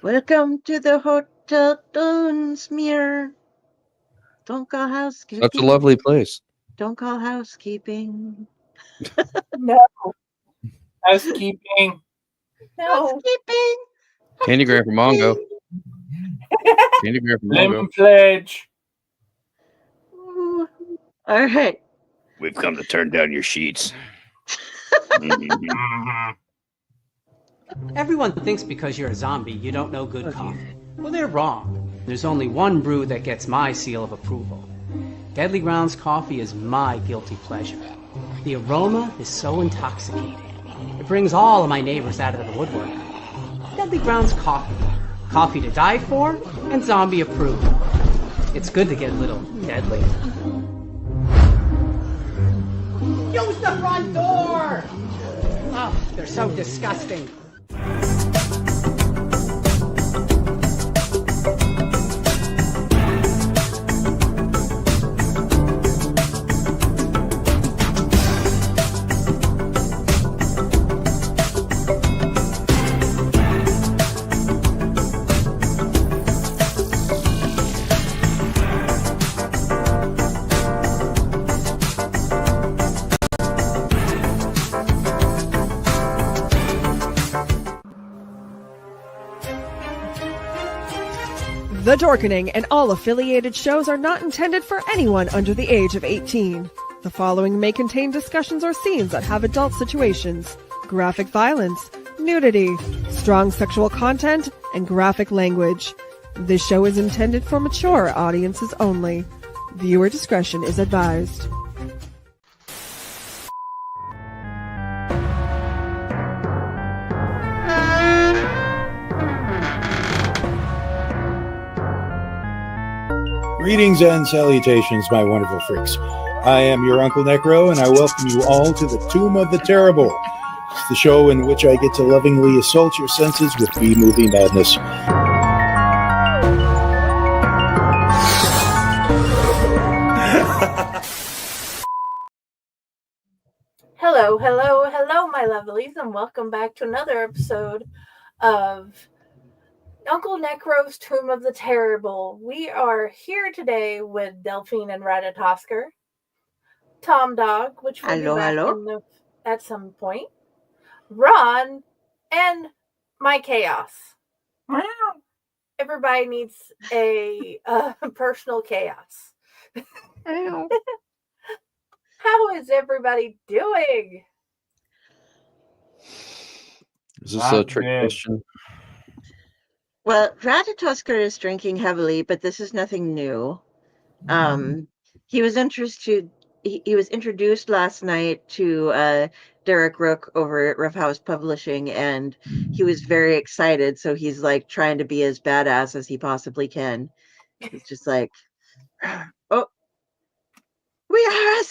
Welcome to the Hotel Dunsmuir. Don't call Such a housekeeping. lovely place. Don't call housekeeping. No housekeeping. No Housekeeping. Candygram for Mongo. Candygram for Mongo. lemon pledge. Ooh. All right. We've come to turn down your sheets. Mhm. Everyone thinks because you're a zombie, you don't know good coffee. Well, they're wrong. There's only one brew that gets my seal of approval. Deadly Grounds coffee is my guilty pleasure. The aroma is so intoxicating. It brings all of my neighbors out of the woodwork. Deadly Grounds coffee. Coffee to die for and zombie approved. It's good to get a little deadly. Use the front door! Oh, they're so disgusting. The Dorkening and all affiliated shows are not intended for anyone under the age of 18. The following may contain discussions or scenes that have adult situations, graphic violence, nudity, strong sexual content, and graphic language. This show is intended for mature audiences only. Viewer discretion is advised. Greetings and salutations, my wonderful freaks. I am your Uncle Necro, and I welcome you all to the Tomb of the Terrible. It's the show in which I get to lovingly assault your senses with B-movie madness. Hello, my lovelies, and welcome back to another episode of Uncle Necro's Tomb of the Terrible. We are here today with Delphine and Ratatosker, Tom Dog, which will Hello, be back hello. at some point, Ron, and my chaos. Everybody needs a personal chaos. How is everybody doing? Is this a trick question? Well, Ratatosker is drinking heavily, but this is nothing new. He was interested. He was introduced last night to Derek Rook over at Rough House Publishing, and he was very excited. So he's like trying to be as badass as he possibly can. He's just like, "Oh, we're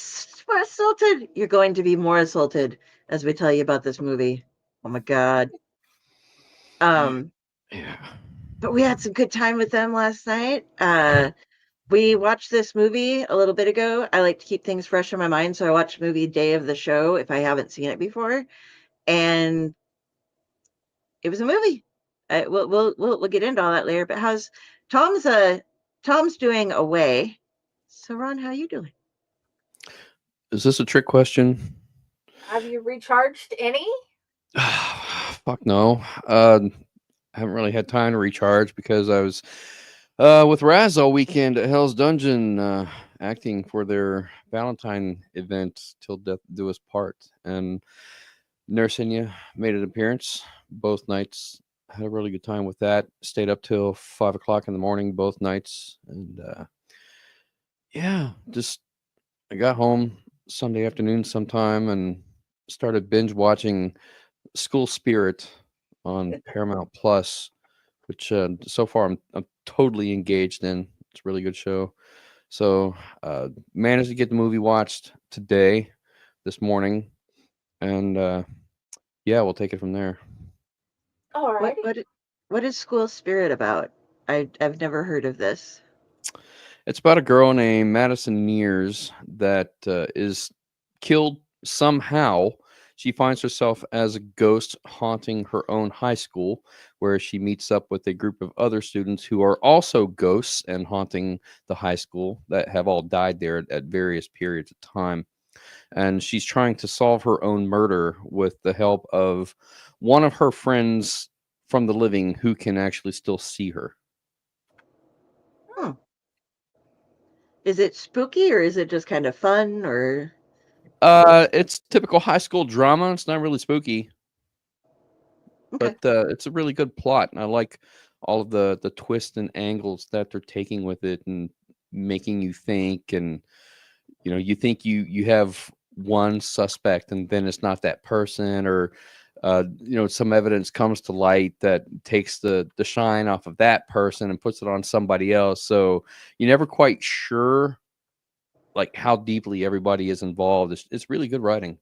assaulted. You're going to be more assaulted as we tell you about this movie. Oh my god." Yeah. But we had some good time with them last night. We watched this movie a little bit ago. I like to keep things fresh in my mind, so I watched the movie day of the show if I haven't seen it before, and it was a movie. We'll get into all that later. But how's Tom's? Tom's doing away. So Ron, how you doing? Is this a trick question? Have you recharged any? Fuck no. I haven't really had time to recharge because I was with Raz all weekend at Hell's Dungeon acting for their Valentine event till death do us part. And Nursenia made an appearance both nights. Had a really good time with that. Stayed up till 5 o'clock in the morning both nights. And yeah, just I got home Sunday afternoon sometime and started binge watching School Spirit on Paramount Plus, which so far I'm totally engaged in. It's a really good show. So managed to get the movie watched today, this morning, and yeah, we'll take it from there. All right. What is School Spirit about? I've never heard of this. It's about a girl named Madison Nears that is killed somehow. She finds herself as a ghost haunting her own high school, where she meets up with a group of other students who are also ghosts and haunting the high school that have all died there at various periods of time. And she's trying to solve her own murder with the help of one of her friends from the living who can actually still see her. Hmm. Is it spooky or is it just kind of fun or? It's typical high school drama. It's not really spooky, Okay. but it's a really good plot, and I like all of the twists and angles that they're taking with it, and making you think, and you think you have one suspect, and then it's not that person, or some evidence comes to light that takes the shine off of that person and puts it on somebody else. So you're never quite sure like how deeply everybody is involved. It's really good writing.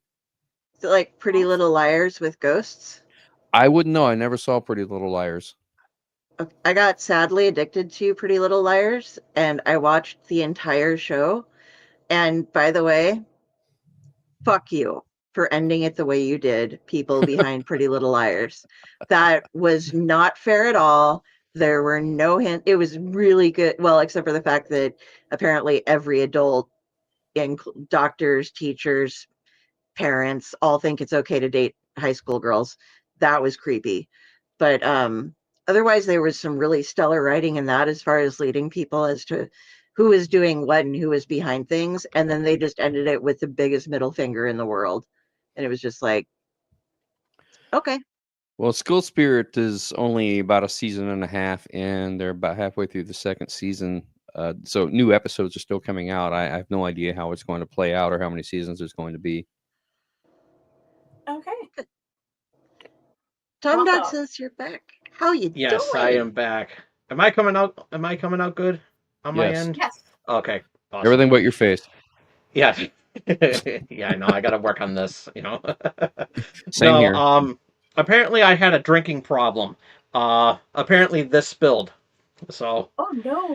Is it like Pretty Little Liars with ghosts? I wouldn't know. I never saw Pretty Little Liars. I got sadly addicted to Pretty Little Liars, and I watched the entire show. And by the way, fuck you for ending it the way you did, people behind Pretty Little Liars. That was not fair at all. There were no hints. It was really good. Well, except for the fact that apparently every adult, doctors, teachers, parents, all think it's okay to date high school girls. That was creepy. But otherwise, there was some really stellar writing in that as far as leading people as to who is doing what and who is behind things. And then they just ended it with the biggest middle finger in the world. And it was just like, okay. Well, School Spirit is only about a season and a half, and they're about halfway through the second season. So new episodes are still coming out. I have no idea how it's going to play out or how many seasons there's going to be. Okay. Tom Dog Papa. says you're back. How you Yes, doing? I am back. Am I coming out? Am I coming out good on my Yes. end? Yes. Okay. Awesome. Everything but your face. Yeah. Yeah, I know. I got to work on this. Same No. here. Apparently, I had a drinking problem. Apparently, this spilled. So Oh no.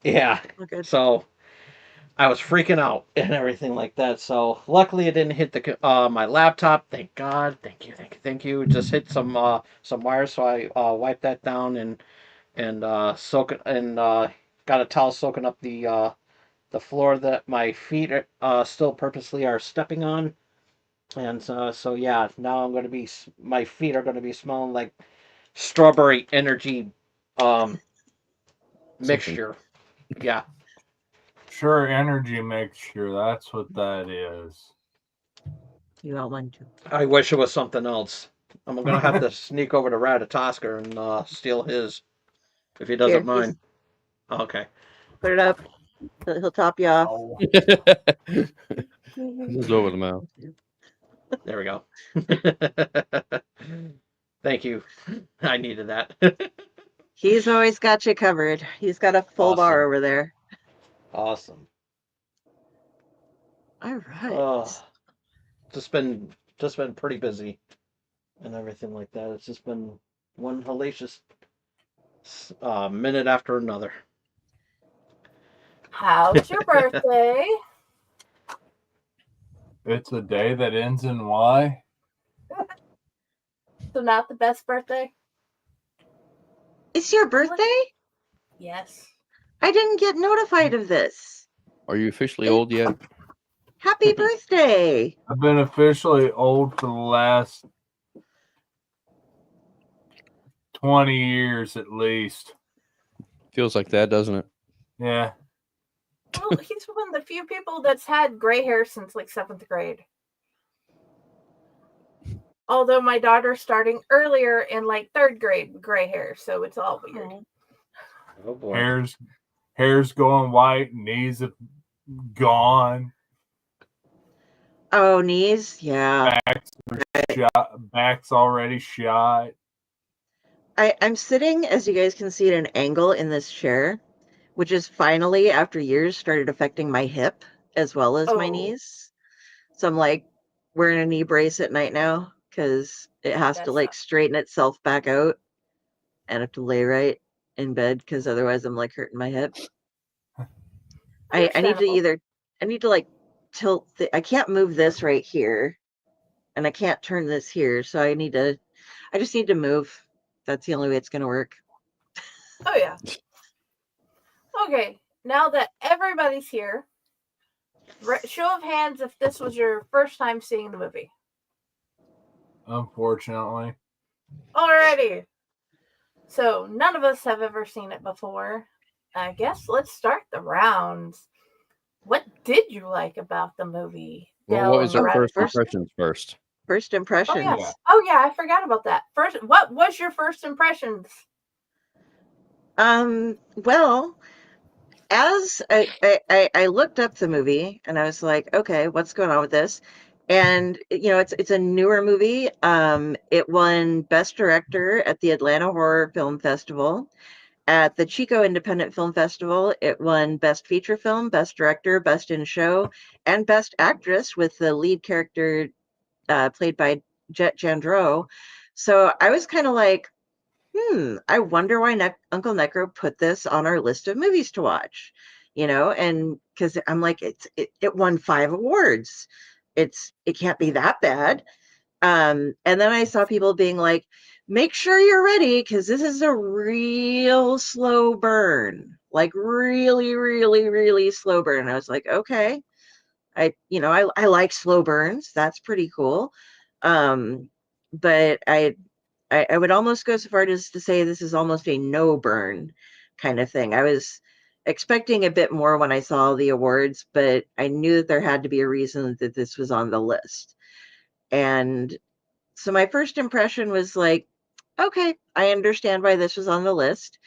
yeah. Okay. So I was freaking out and everything like that. So luckily, it didn't hit the my laptop. Thank God. Thank you. Thank you. Thank you. It just hit some wires. So I wiped that down and soak it and got a towel soaking up the floor that my feet still purposely are stepping on, and so yeah, now my feet are going to be smelling like strawberry energy mixture. Yeah, Sure, energy mixture. That's what that is. You all want to. I wish it was something else. I'm going to have to sneak over to Ratatosker and steal his if he doesn't Here, mind. Okay. put it up. He'll top you off. Oh, Just over the mouth. There we go. Thank you. I needed that. He's always got you covered. He's got a full bar Awesome. over there. Awesome. All right. Oh, just been pretty busy and everything like that. It's just been one hellacious minute after another. How's your birthday? it's a day that ends in Y. So not the best birthday? It's your birthday? Yes. I didn't get notified of this. Are you officially old yet? Happy birthday. I've been officially old for the last 20 years at least. Feels like that, doesn't it? Yeah. Well, he's one of the few people that's had gray hair since like 7th grade. Although my daughter's starting earlier in like 3rd grade with gray hair, so it's all weird. Oh boy. Hair's going white, knees have gone, Oh, knees? Yeah. back's already shot. I'm sitting, as you guys can see, at an angle in this chair, which is finally, after years, started affecting my hip as well as my Oh. knees. So I'm like wearing a knee brace at night now because it has to That's like not- straighten itself back out, and I have to lay right in bed because otherwise I'm like hurting my hip. I need to Understandable. I need to like tilt I can't move this right here and I can't turn this here, so I just need to move. That's the only way it's going to work. Oh, yeah. Okay, now that everybody's here, show of hands if this was your first time seeing the movie. Unfortunately. Alrighty. So none of us have ever seen it before. I guess let's start the rounds. What did you like about the movie? Well, what was Del our and first impressions first? First Oh impressions. yes. Oh yeah, I forgot about that. First, what was your first impressions? Well, as I looked up the movie and I was like, okay, what's going on with this? And it's a newer movie. It won Best Director at the Atlanta Horror Film Festival. At the Chico Independent Film Festival, it won Best Feature Film, Best Director, Best in Show, and Best Actress, with the lead character played by Jet Jandreau. So I was kind of like, I wonder why Uncle Necro put this on our list of movies to watch, and because I'm like, it won 5 awards. It can't be that bad. And then I saw people being like, make sure you're ready, because this is a real slow burn, like really, really, really slow burn. I was like, okay, I like slow burns. That's pretty cool. But I would almost go so far as to say this is almost a no burn kind of thing. I was expecting a bit more when I saw the awards, but I knew that there had to be a reason that this was on the list. And so my first impression was like, okay, I understand why this was on the list.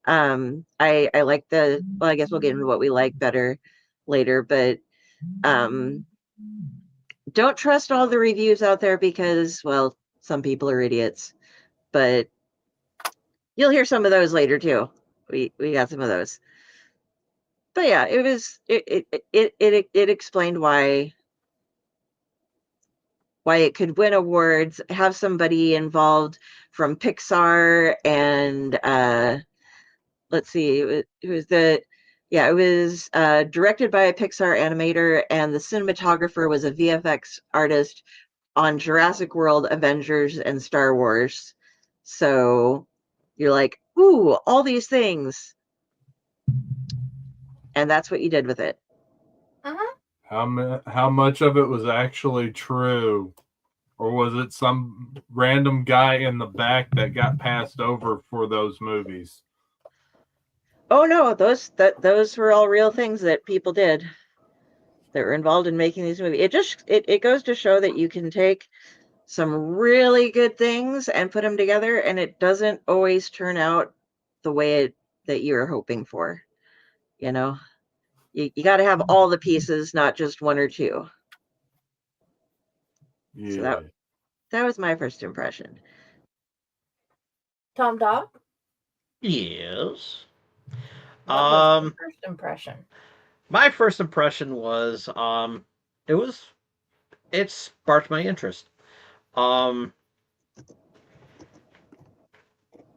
I like well, I guess we'll get into what we like better later, but don't trust all the reviews out there because, well, some people are idiots, but you'll hear some of those later too. We got some of those. But yeah, it explained why it could win awards, have somebody involved from Pixar, and let's see, it was directed by a Pixar animator, and the cinematographer was a VFX artist on Jurassic World, Avengers, and Star Wars. So you're like, ooh, all these things. And that's what you did with it. How much of it was actually true? Or was it some random guy in the back that got passed over for those movies? Oh no, those were all real things that people did that were involved in making these movies. It goes to show that you can take some really good things and put them together, and it doesn't always turn out the way that you're hoping for. You got to have all the pieces, not just one or two. Yeah. So that was my first impression. Tom Dog? Yes. What was your first impression? My first impression was it sparked my interest.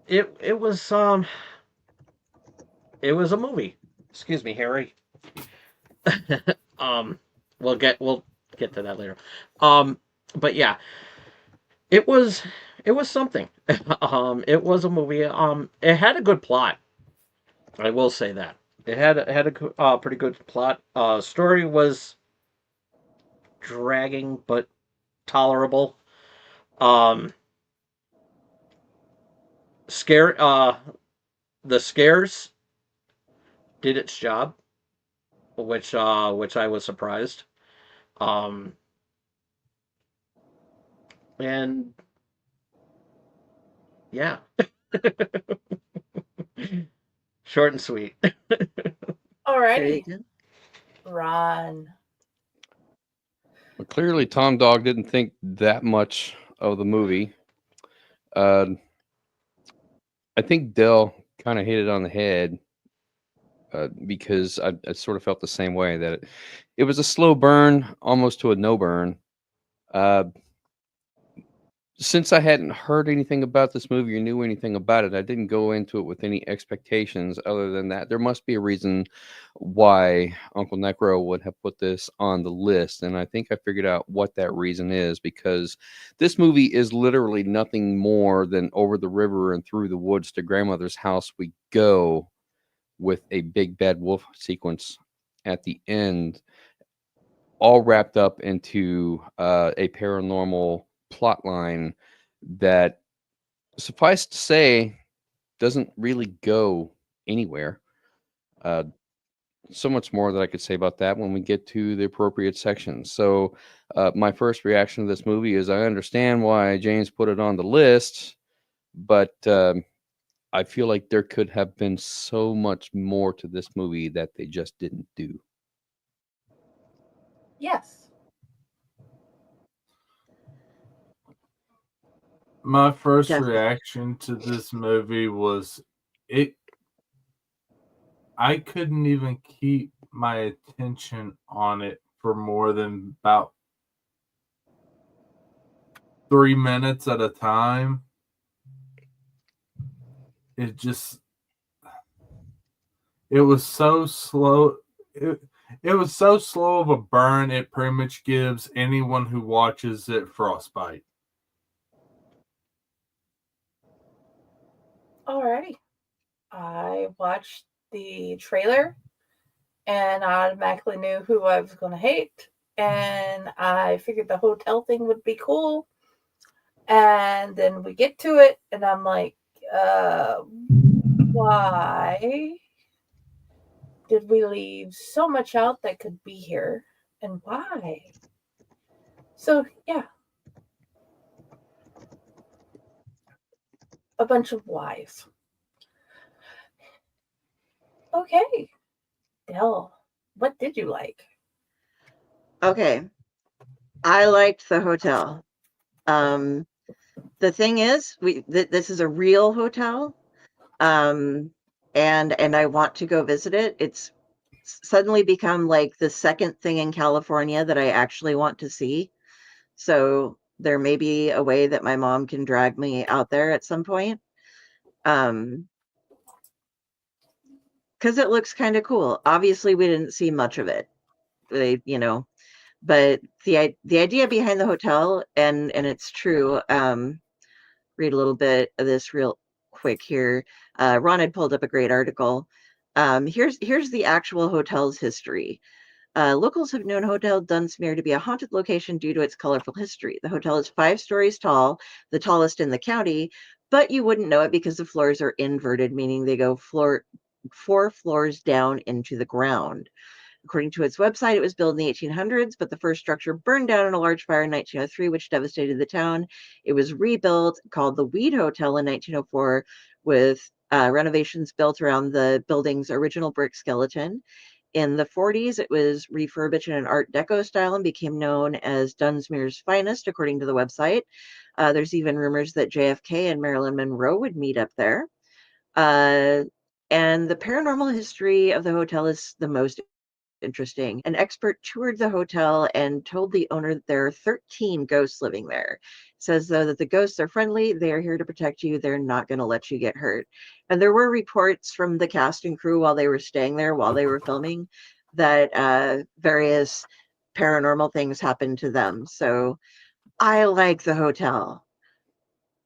It was a movie. Excuse me, Harry. We'll get to that later. But yeah, it was something. It was a movie. It had a good plot. I will say that it had a pretty good plot. Story was dragging but tolerable. The scares did its job, which I was surprised. And yeah. Short and sweet. Alrighty. Ron. Well, clearly, Tom Dog didn't think that much of the movie. I think Dell kind of hit it on the head because I sort of felt the same way, that it was a slow burn, almost to a no burn. since I hadn't heard anything about this movie or knew anything about it, I didn't go into it with any expectations other than that there must be a reason why Uncle Necro would have put this on the list. And I think I figured out what that reason is, because this movie is literally nothing more than over the river and through the woods to grandmother's house we go, with a big bad wolf sequence at the end, all wrapped up into a paranormal plot line that, suffice to say, doesn't really go anywhere. So much more that I could say about that when we get to the appropriate sections. So my first reaction to this movie is I understand why James put it on the list, but I feel like there could have been so much more to this movie that they just didn't do. Yes. My first Definitely. reaction to this movie was I couldn't even keep my attention on it for more than about 3 minutes at a time. It was so slow. It was so slow of a burn, it pretty much gives anyone who watches it frostbite. Alrighty. I watched the trailer and I automatically knew who I was going to hate. And I figured the hotel thing would be cool. And then we get to it and I'm like, why did we leave so much out that could be here? And why? So, yeah. A bunch of whys. Okay. Del, what did you like? Okay. I liked the hotel. The thing is, this is a real hotel. And I want to go visit it. It's suddenly become like the second thing in California that I actually want to see. So there may be a way that my mom can drag me out there at some point. Because it looks kind of cool. Obviously, we didn't see much of it, but the idea behind the hotel, and it's true. Read a little bit of this real quick here. Ron had pulled up a great article. Here's the actual hotel's history. Locals have known Hotel Dunsmuir to be a haunted location due to its colorful history. The hotel is 5 stories tall, the tallest in the county, but you wouldn't know it because the floors are inverted, meaning they go 4 floors down into the ground. According to its website, it was built in the 1800s, but the first structure burned down in a large fire in 1903, which devastated the town. It was rebuilt, called the Weed Hotel, in 1904, with renovations built around the building's original brick skeleton. In the 40s, it was refurbished in an Art Deco style and became known as Dunsmuir's finest, according to the website. There's even rumors that JFK and Marilyn Monroe would meet up there. And the paranormal history of the hotel is the most interesting. An expert toured the hotel and told the owner that there are 13 ghosts living there. Says, though, that the ghosts are friendly. They are here to protect you. They're not going to let you get hurt. And there were reports from the cast and crew while they were staying there, while they were filming, that various paranormal things happened to them. So I like the hotel.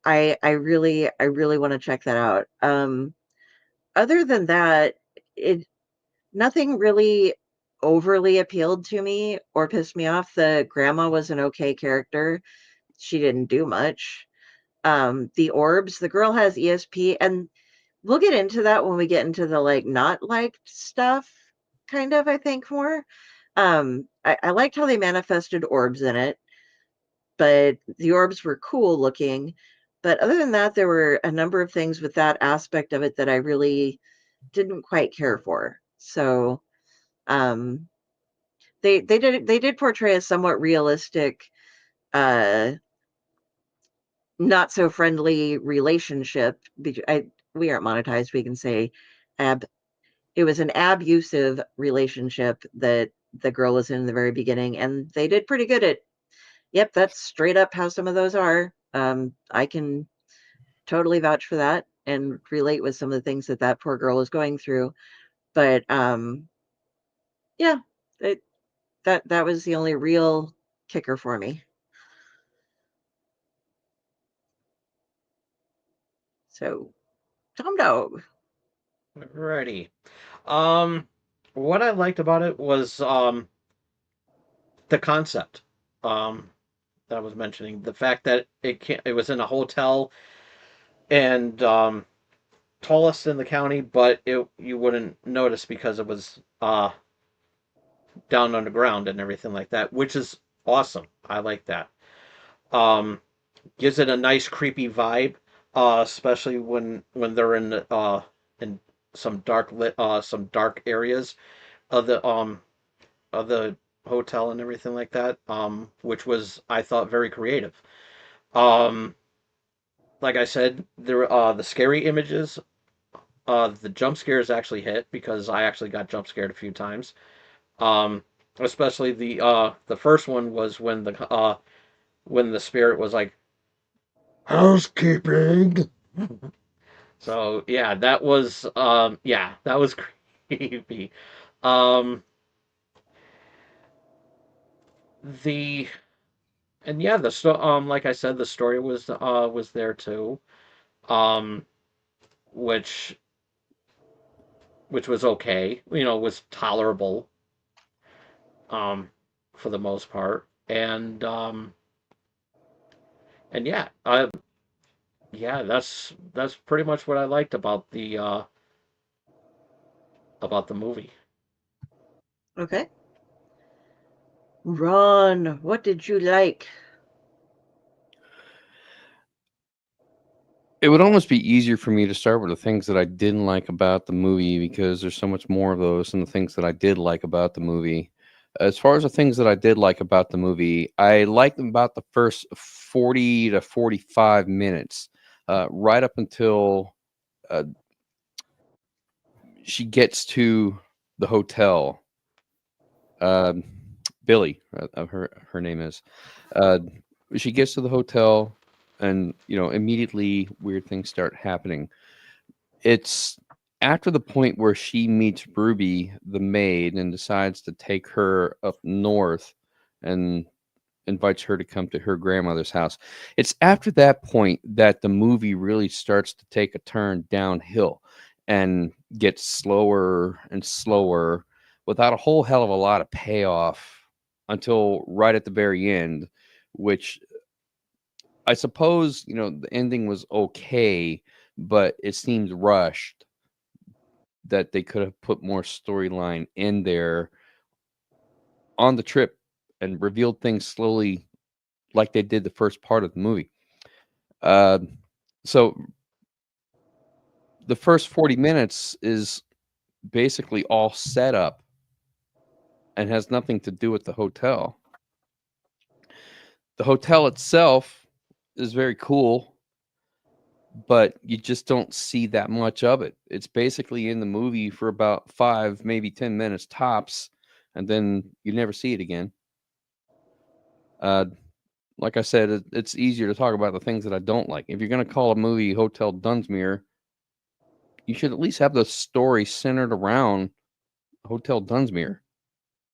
I really want to check that out. Other than that, nothing really overly appealed to me or pissed me off. The grandma was an okay character. She didn't do much. The orbs, the girl has ESP, and we'll get into that when we get into the not liked stuff, kind of, I think, more. I liked how they manifested orbs in it, but the orbs were cool looking. But other than that, there were a number of things with that aspect of it that I really didn't quite care for. So they did portray a somewhat realistic, not so friendly relationship. We aren't monetized. We can say it was an abusive relationship that the girl was in the very beginning, and they did pretty good at, yep, that's straight up how some of those are. I can totally vouch for that and relate with some of the things that that poor girl is going through. But yeah, it, that was the only real kicker for me. So, Tom Dog. Alrighty. What I liked about it was the concept. That I was mentioning the fact that it was in a hotel and tallest in the county, but you wouldn't notice because it was down underground and everything like that, which is awesome. I like that. Um, Gives it a nice creepy vibe, especially when they're in some dark areas of the hotel and everything like that. Which was, I thought, very creative. Um, like I said, the scary images, the jump scares actually hit because I actually got jump scared a few times. Um, Especially the first one was when the spirit was like housekeeping. So yeah, that was creepy. Um, the and yeah, like I said, the story was there too. Um, which was okay. Was tolerable. Um, for the most part, and yeah, that's pretty much what I liked about the movie. Okay. Ron, what did you like? It would almost be easier for me to start with the things that I didn't like about the movie because there's so much more of those than the things that I did like about the movie. As far as the things that I did like about the movie, I liked about the first 40 to 45 minutes, right up until uh, she gets to the hotel. Um, Billy, her name is. Uh, she gets to the hotel, and immediately weird things start happening. It's after the point where she meets Ruby, the maid, and decides to take her up north and invites her to come to her grandmother's house. It's after that point that the movie really starts to take a turn downhill and gets slower and slower without a whole hell of a lot of payoff until right at the very end, which I suppose, the ending was okay, but it seemed rushed that they could have put more storyline in there on the trip and revealed things slowly like they did the first part of the movie. Uh, so the first 40 minutes is basically all set up and has nothing to do with the hotel. The hotel itself is very cool, but you just don't see that much of it. It's basically in the movie for about 5, maybe 10 minutes tops, and then you never see it again. Like I said, it's easier to talk about the things that I don't like. If you're going to call a movie Hotel Dunsmuir, you should at least have the story centered around Hotel Dunsmuir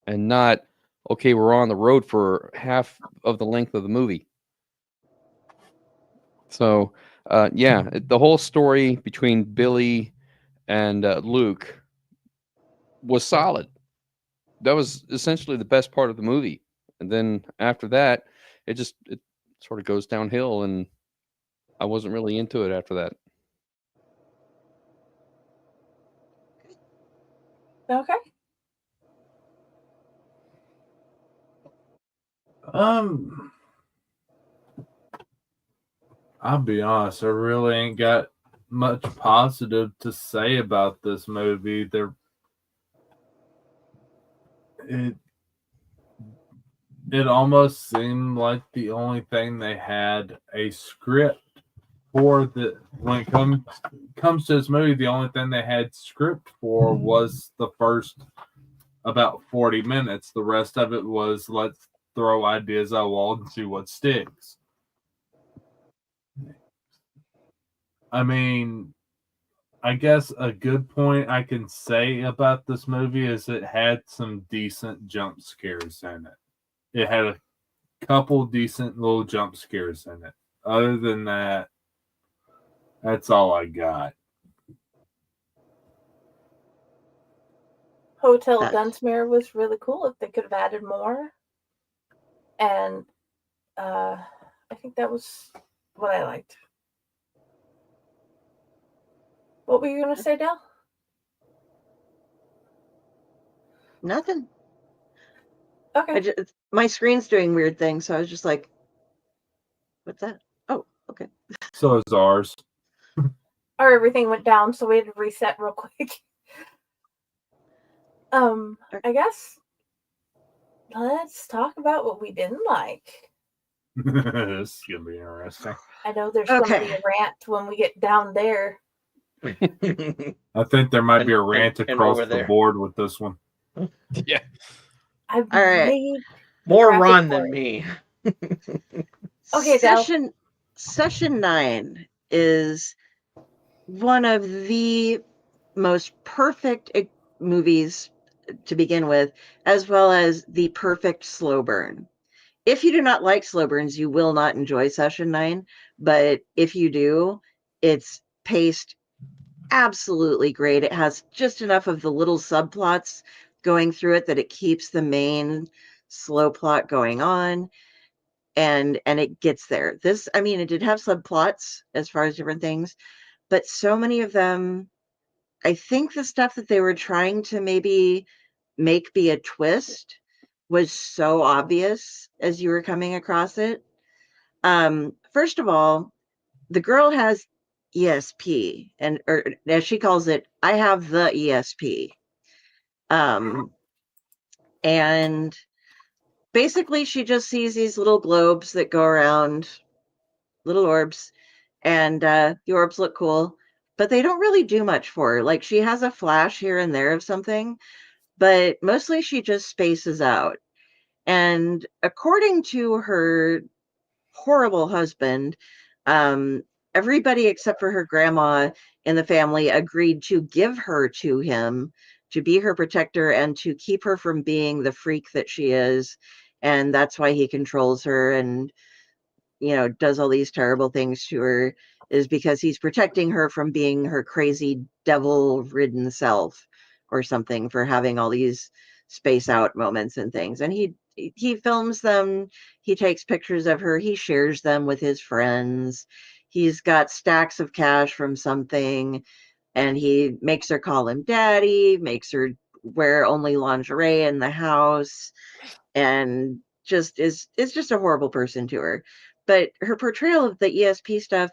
and not, okay, we're on the road for half of the length of the movie. So, the whole story between Billy and Luke was solid. That was essentially the best part of the movie. And then after that, it sort of goes downhill, and I wasn't really into it after that. Okay. I'll be honest, I really ain't got much positive to say about this movie. It almost seemed like the only thing they had a script for when it comes to this movie, the only thing they had script for was the first about 40 minutes. The rest of it was let's throw ideas at a wall and see what sticks. I mean, I guess a good point I can say about this movie is it had some decent jump scares in it. It had a couple decent little jump scares in it. Other than that, that's all I got. Hotel That's- Dunsmuir was really cool if they could have added more. And I think that was what I liked. What were you going to say, Del? Nothing. Okay. My screen's doing weird things, so I was just like, what's that? Oh, okay. So is ours. Or everything went down, so we had to reset real quick. I guess let's talk about what we didn't like. This is gonna be interesting. I know there's going to be Okay. a rant when we get down there. I think there might be a rant and across over the there. board with this one. Yeah. I've All right. made More graphic Ron for than it. me. Okay, Del. Session 9 is one of the most perfect movies to begin with, as well as the perfect slow burn. If you do not like slow burns, you will not enjoy Session 9, but if you do, it's paced absolutely great. It has just enough of the little subplots going through it that it keeps the main slow plot going on, and it gets there. This, I mean, it did have subplots as far as different things, but so many of them, I think the stuff that they were trying to maybe make be a twist was so obvious as you were coming across it. First of all, the girl has ESP, or as she calls it, I have the ESP. And basically she just sees these little globes that go around, little orbs, and the orbs look cool, but they don't really do much for her. Like, she has a flash here and there of something, but mostly she just spaces out. And according to her horrible husband, everybody except for her grandma in the family agreed to give her to him to be her protector and to keep her from being the freak that she is. And that's why he controls her and, does all these terrible things to her, is because he's protecting her from being her crazy devil-ridden self or something, for having all these space out moments and things. And he films them, he takes pictures of her, he shares them with his friends. He's got stacks of cash from something, and he makes her call him daddy, makes her wear only lingerie in the house, and just is just a horrible person to her. But her portrayal of the ESP stuff,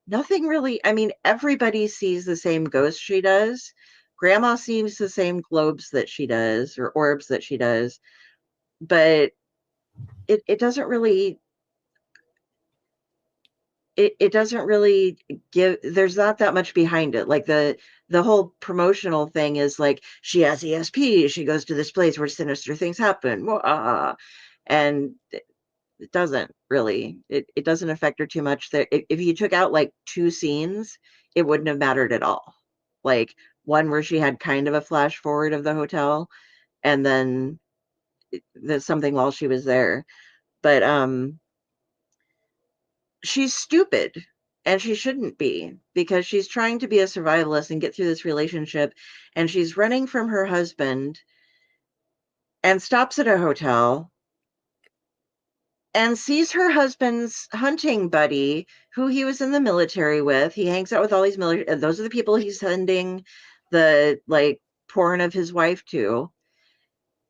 nothing really, I mean, everybody sees the same ghost she does. Grandma sees the same globes that she does, or orbs that she does, but it doesn't really, it doesn't really give, there's not that much behind it. Like, the whole promotional thing is like, she has ESP, she goes to this place where sinister things happen, and it doesn't really, it doesn't affect her too much. That if you took out like 2 scenes, it wouldn't have mattered at all. Like, one where she had kind of a flash forward of the hotel, and then there's something while she was there. But she's stupid, and she shouldn't be, because she's trying to be a survivalist and get through this relationship, and she's running from her husband and stops at a hotel and sees her husband's hunting buddy, who he was in the military with. He hangs out with all these military, those are the people he's sending the, like, porn of his wife to.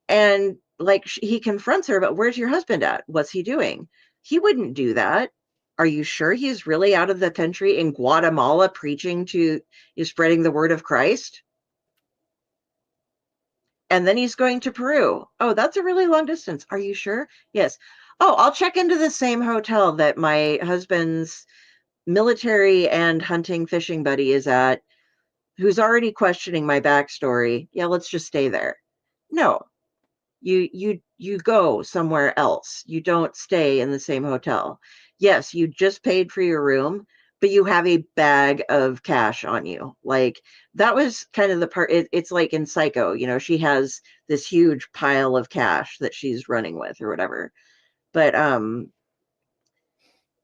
And, like, he confronts her, but where's your husband at? What's he doing? He wouldn't do that. Are you sure he's really out of the country in Guatemala preaching to, spreading the word of Christ? And then he's going to Peru. Oh, that's a really long distance. Are you sure? Yes. Oh, I'll check into the same hotel that my husband's military and hunting fishing buddy is at, who's already questioning my backstory. Yeah, let's just stay there. No, you go somewhere else. You don't stay in the same hotel. Yes, you just paid for your room, but you have a bag of cash on you. Like, that was kind of the part. It's like in Psycho, you know, she has this huge pile of cash that she's running with or whatever. But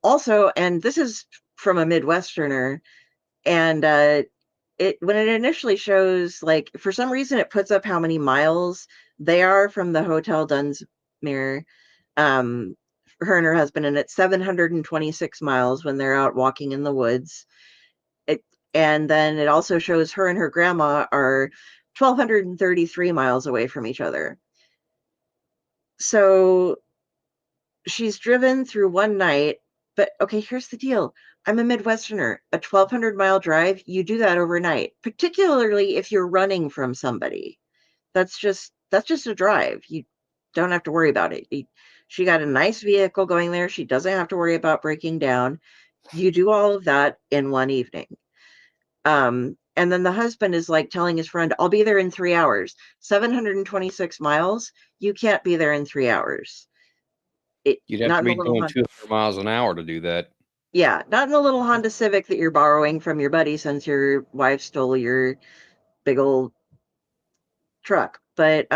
also, and this is from a Midwesterner, and when it initially shows, like, for some reason it puts up how many miles they are from the Hotel Dunsmuir, her and her husband, and it's 726 miles when they're out walking in the woods. And then it also shows her and her grandma are 1,233 miles away from each other. So she's driven through one night, but okay, here's the deal. I'm a Midwesterner. A 1,200-mile drive, you do that overnight, particularly if you're running from somebody. That's just a drive. You don't have to worry about it. She got a nice vehicle going there. She doesn't have to worry about breaking down. You do all of that in one evening. And then the husband is like telling his friend, I'll be there in 3 hours. 726 miles, you can't be there in 3 hours. You'd have to be doing 200 miles an hour to do that. Yeah, not in the little Honda Civic that you're borrowing from your buddy since your wife stole your big old truck. But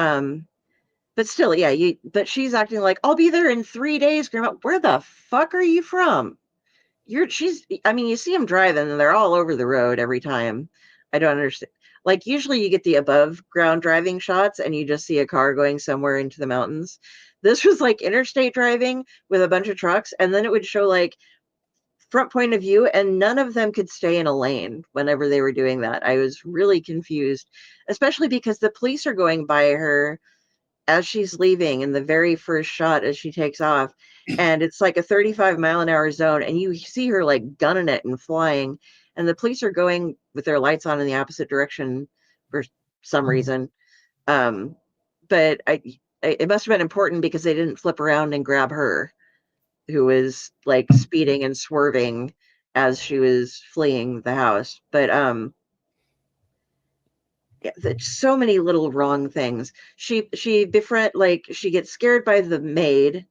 still, yeah, but she's acting like, I'll be there in 3 days, Grandma. Where the fuck are you from? You see them driving and they're all over the road every time. I don't understand. Like, usually you get the above ground driving shots and you just see a car going somewhere into the mountains. This was like interstate driving with a bunch of trucks, and then it would show like front point of view, and none of them could stay in a lane whenever they were doing that. I was really confused, especially because the police are going by her as she's leaving in the very first shot as she takes off, and it's like a 35-mile-an-hour zone, and you see her like gunning it and flying, and the police are going with their lights on in the opposite direction for some reason. But it must have been important because they didn't flip around and grab her, who was like speeding and swerving as she was fleeing the house. But yeah, so many little wrong things. She gets scared by the maid,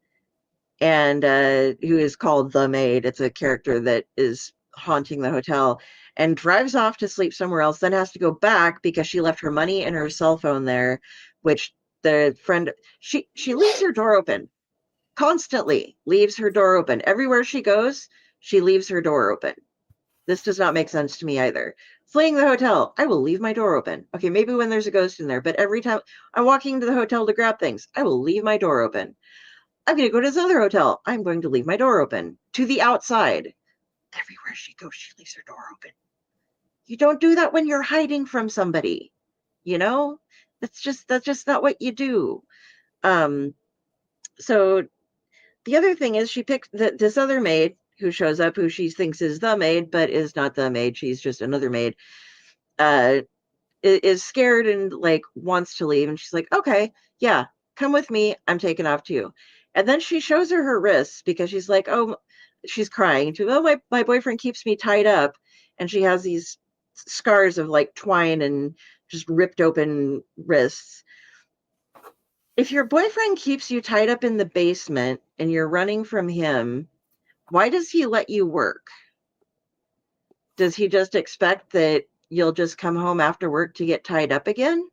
and who is called the maid. It's a character that is haunting the hotel, and drives off to sleep somewhere else, then has to go back because she left her money and her cell phone there, which the friend, she leaves her door open. Constantly leaves her door open. Everywhere she goes, she leaves her door open. This does not make sense to me either. Fleeing the hotel, I will leave my door open. Okay, maybe when there's a ghost in there, but every time I'm walking to the hotel to grab things, I will leave my door open. I'm going to go to this other hotel. I'm going to leave my door open to the outside. Everywhere she goes, she leaves her door open. You don't do that when you're hiding from somebody. You know, that's just not what you do. So the other thing is, she picks this other maid who shows up, who she thinks is the maid, but is not the maid. She's just another maid. Is scared and like wants to leave, and she's like, okay, yeah, come with me. I'm taking off too. And then she shows her wrists because she's like, oh, she's crying. My boyfriend keeps me tied up, and she has these scars of like twine and just ripped open wrists. If your boyfriend keeps you tied up in the basement and you're running from him, why does he let you work? Does he just expect that you'll just come home after work to get tied up again?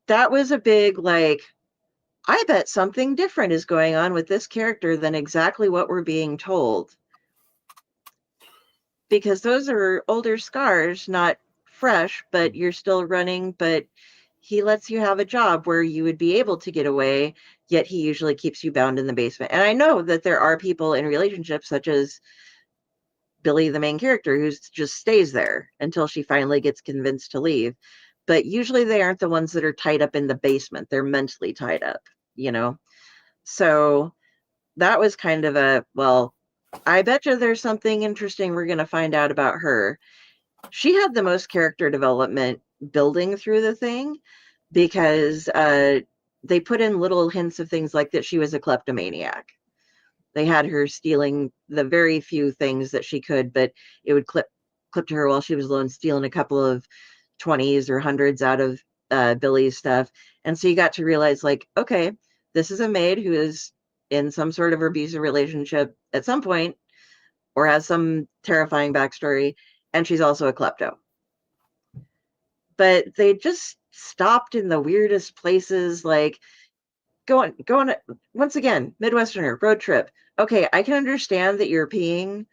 That was a big, like, I bet something different is going on with this character than exactly what we're being told. Because those are older scars, not fresh, but you're still running, but he lets you have a job where you would be able to get away, yet he usually keeps you bound in the basement. And I know that there are people in relationships, such as Billy, the main character, who just stays there until she finally gets convinced to leave. But usually they aren't the ones that are tied up in the basement. They're mentally tied up, you know? So that was kind of a, well, I bet you there's something interesting we're going to find out about her. She had the most character development building through the thing, because they put in little hints of things like that she was a kleptomaniac. They had her stealing the very few things that she could, but it would clip to her while she was alone, stealing a couple of 20s or 100s out of Billy's stuff. And so you got to realize, like, okay, this is a maid who is in some sort of abusive relationship at some point, or has some terrifying backstory, and she's also a klepto. But they just stopped in the weirdest places, like going once again, Midwesterner, road trip. Okay, I can understand that you're peeing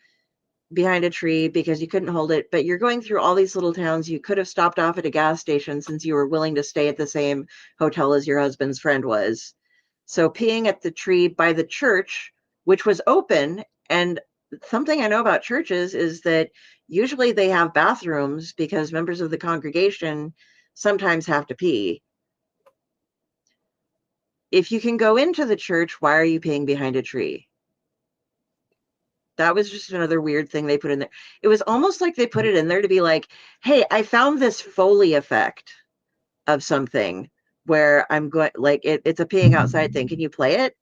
behind a tree because you couldn't hold it, but you're going through all these little towns. You could have stopped off at a gas station since you were willing to stay at the same hotel as your husband's friend was. So peeing at the tree by the church, which was open, and something I know about churches is that usually they have bathrooms because members of the congregation sometimes have to pee. If you can go into the church, why are you peeing behind a tree? That was just another weird thing they put in there. It was almost like they put it in there to be like, hey, I found this Foley effect of something where I'm going, like, it's a peeing outside thing. Can you play it?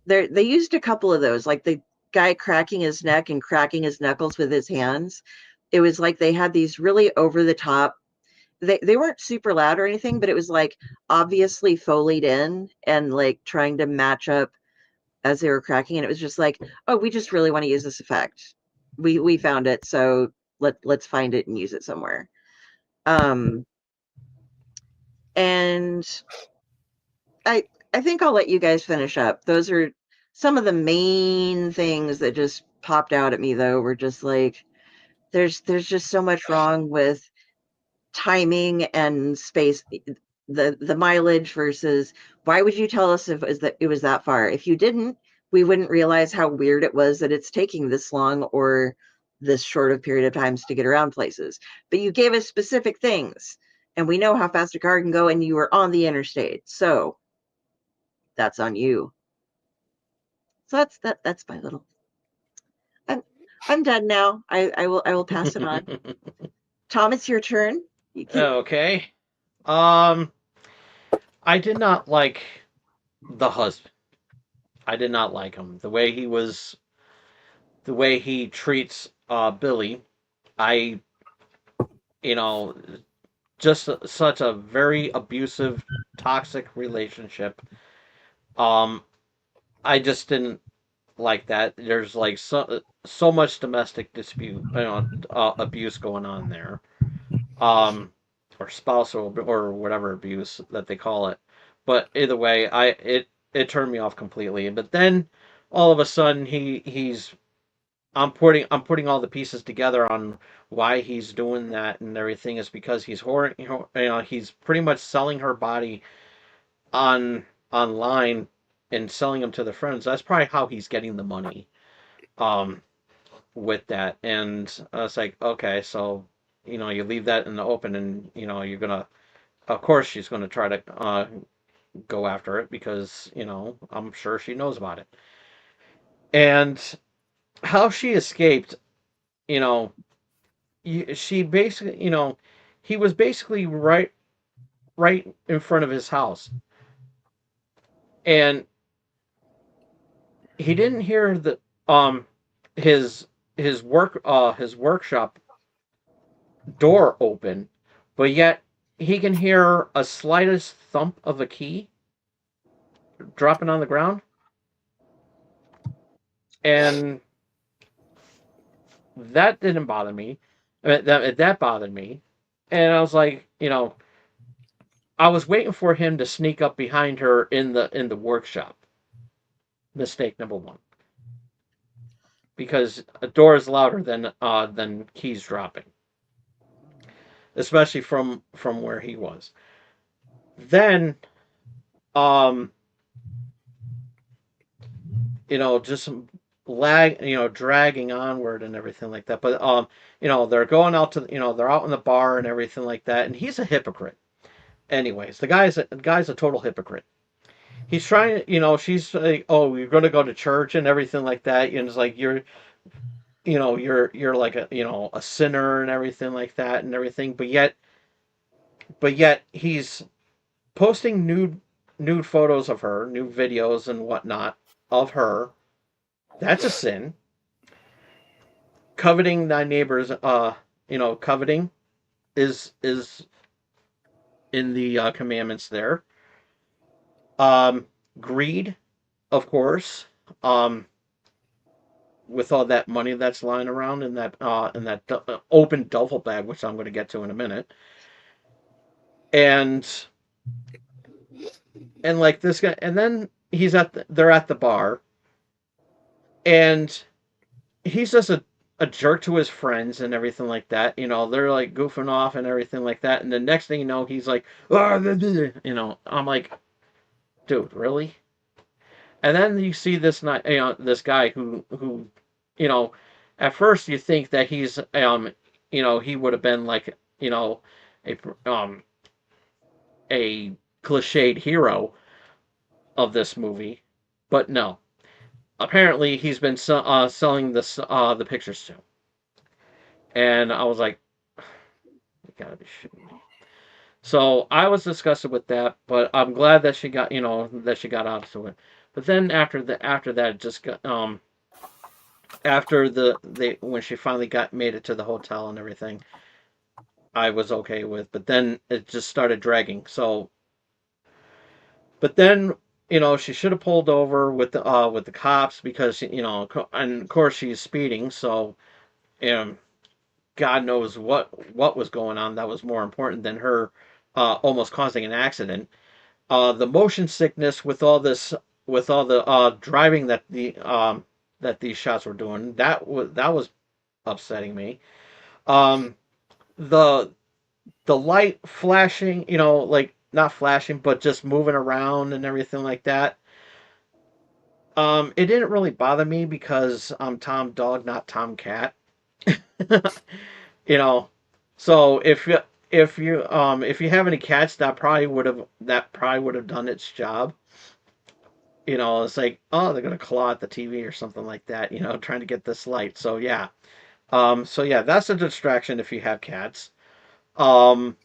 They used a couple of those, like the guy cracking his neck and cracking his knuckles with his hands. It was like they had these really over the top, they weren't super loud or anything, but it was like obviously Foleyed in and like trying to match up as they were cracking. And it was just like, oh, we just really want to use this effect. We found it, so let's find it and use it somewhere. And I think I'll let you guys finish up. Those are some of the main things that just popped out at me, though, were just like, there's just so much wrong with timing and space, the mileage versus why would you tell us if it was that far? If you didn't, we wouldn't realize how weird it was that it's taking this long or this short of period of times to get around places. But you gave us specific things, and we know how fast a car can go, and you were on the interstate. So that's on you. So that's my little. I'm done now. I will pass it on. Tom, it's your turn. Okay. I did not like the husband. I did not like him. The way he treats Billy. I, just such a very abusive, toxic relationship. I just didn't like that. There's like so much domestic dispute, abuse going on there, or spousal or whatever abuse that they call it. But either way, it turned me off completely. But then all of a sudden I'm putting all the pieces together on why he's doing that and everything is because he's he's pretty much selling her body online and selling them to the friends. That's probably how he's getting the money with that. And I was like, okay, so you leave that in the open, and you're gonna, of course she's gonna try to go after it because I'm sure she knows about it. And how she escaped, you know she basically, he was basically right in front of his house, and he didn't hear the his his workshop door open, but yet he can hear a slightest thump of a key dropping on the ground, and that didn't bother me. That bothered me, and I was like, I was waiting for him to sneak up behind her in the workshop. Mistake number one, because a door is louder than keys dropping, especially from where he was. Then, just some dragging onward and everything like that. But they're going out to, they're out in the bar and everything like that, and he's a hypocrite. Anyways, the guy's a total hypocrite. He's trying to, she's like, oh, you're going to go to church and everything like that. And it's like, you're like a sinner and everything like that and everything. But yet he's posting nude photos of her, nude videos and whatnot of her. That's a sin. Coveting thy neighbor's, coveting is in the commandments there. Greed, of course. with all that money that's lying around in that open duffel bag, which I'm going to get to in a minute, and like this guy, and then they're at the bar, and he's just a jerk to his friends and everything like that. You know, they're like goofing off and everything like that. And the next thing you know, he's like, "Ah, you know, I'm like, dude, really? And then you see this this guy who, you know, at first you think that he's, you know, he would have been like, you know, a, a cliched hero of this movie, but no. Apparently, he's been selling the pictures too. And I was like, you gotta be shitting me. So I was disgusted with that, but I'm glad that she got, you know, that she got out to it. But then after that, it just got after when she finally made it to the hotel and everything, I was okay with. But then it just started dragging. So, but then, you know, she should have pulled over with the cops because, you know, and of course she's speeding. So, God knows what was going on that was more important than her almost causing an accident. The motion sickness with all the driving that these shots were doing, that was upsetting me. The light flashing, you know, like not flashing, but just moving around and everything like that. It didn't really bother me because I'm Tom Dog, not Tom Cat. You know, so if you have any cats, that probably would have done its job. You know, it's like, oh, they're gonna claw at the TV or something like that. You know, trying to get this light. So yeah, that's a distraction if you have cats. Um,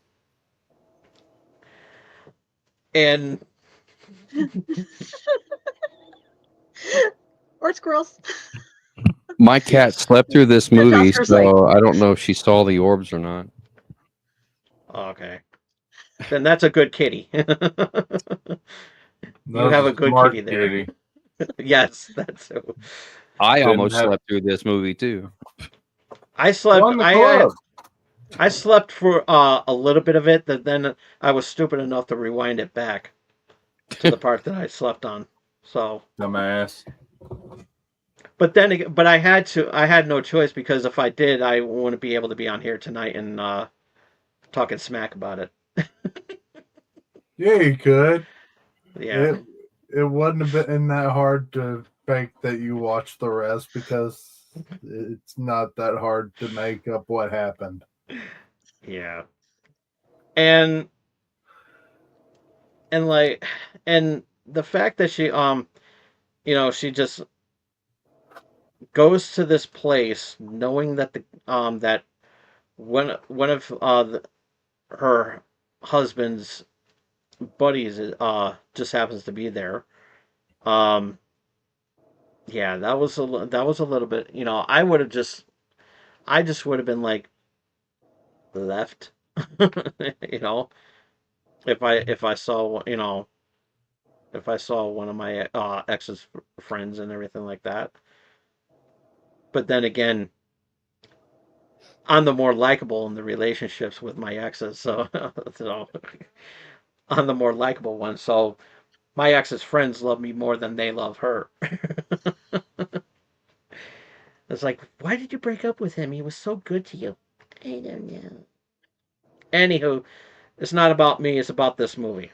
and Or squirrels. My cat slept through this That's movie, Oscar's like, so I don't know if she saw the orbs or not. okay, then that's a good kitty. You That was have a a good smart kitty there. kitty. Yes, that's. I Didn't almost have- slept through this movie too. I slept. Join the club. I slept for a little bit of it. That then I was stupid enough to rewind it back to the part that I slept on. So, Dumbass. but then again, but I had no choice because if I did, I wouldn't be able to be on here tonight and talking smack about it. Yeah, you could. Yeah. It wouldn't have been that hard to fake that you watched the rest because it's not that hard to make up what happened. Yeah. And like, and the fact that she you know, she just goes to this place knowing that that one of her husband's buddies just happens to be there. Um yeah, that was a little bit, you know, I just would have been like left. You know, if I saw, you know, if I saw one of my ex's friends and everything like that. But then again, I'm the more likable in the relationships with my exes, so so I'm the more likable one. So my ex's friends love me more than they love her. It's like, why did you break up with him? He was so good to you. I don't know. Anywho, it's not about me. It's about this movie.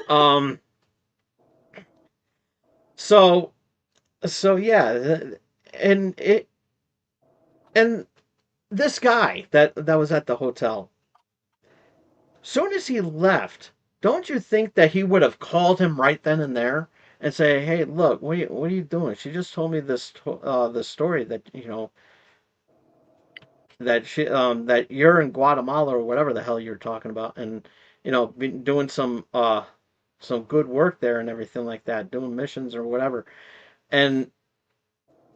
Um. So yeah, and and this guy that was at the hotel. Soon as he left, don't you think that he would have called him right then and there and say, "Hey, look, what are you doing? She just told me this story that, you know, that you're in Guatemala or whatever the hell you're talking about, and, you know, been doing some good work there and everything like that, doing missions or whatever." And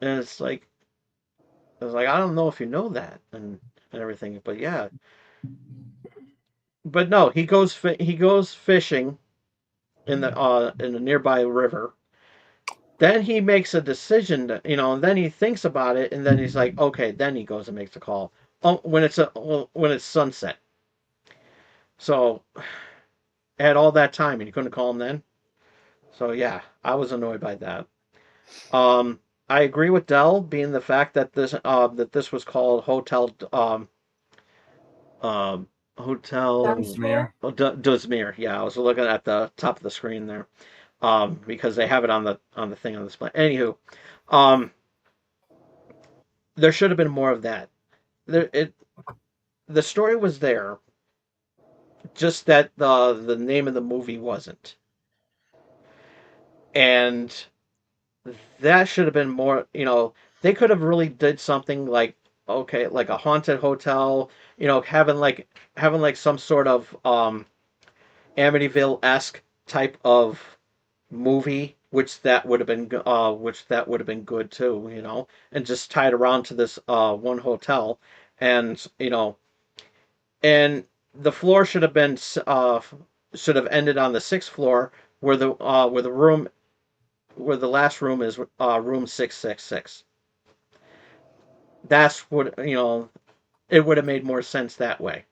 it's like, I don't know if you know that and everything, but yeah. But no, he goes fishing in the nearby river, Then he makes a decision, and then he thinks about it, and then he's like, okay, then he goes and makes a call. When it's sunset. So had all that time, and you couldn't call him then. So yeah, I was annoyed by that. I agree with Dell, being the fact that this was called Hotel Dunsmuir? Dunsmuir. Yeah, I was looking at the top of the screen there, because they have it on the thing on the display. Anywho, um, there should have been more of that. The story was there, just that the name of the movie wasn't, and that should have been more. They could have really did something like, okay, like a haunted hotel. Having like some sort of Amityville-esque type of movie, which that would have been good too, and just tied around to this one hotel, and and the floor should have ended on the sixth floor, where the last room is room 666. That's what it would have made more sense that way.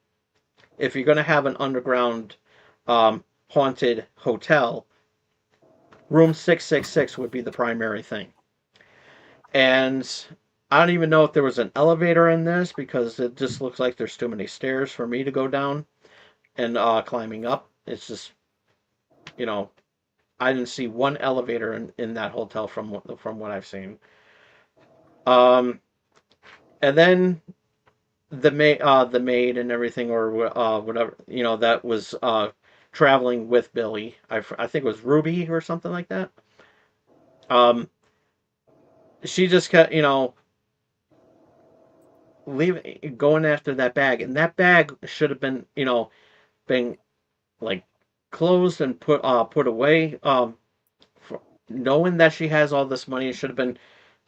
If you're going to have an underground haunted hotel, room 666 would be the primary thing. And I don't even know if there was an elevator in this, because it just looks like there's too many stairs for me to go down and climbing up. It's just, I didn't see one elevator in that hotel from what I've seen. Um, and then the maid and everything, or whatever, that was traveling with Billy. I think it was Ruby or something like that. Um, she just kept, leaving, going after that bag, and that bag should have been like closed and put away. Knowing that she has all this money, it should have been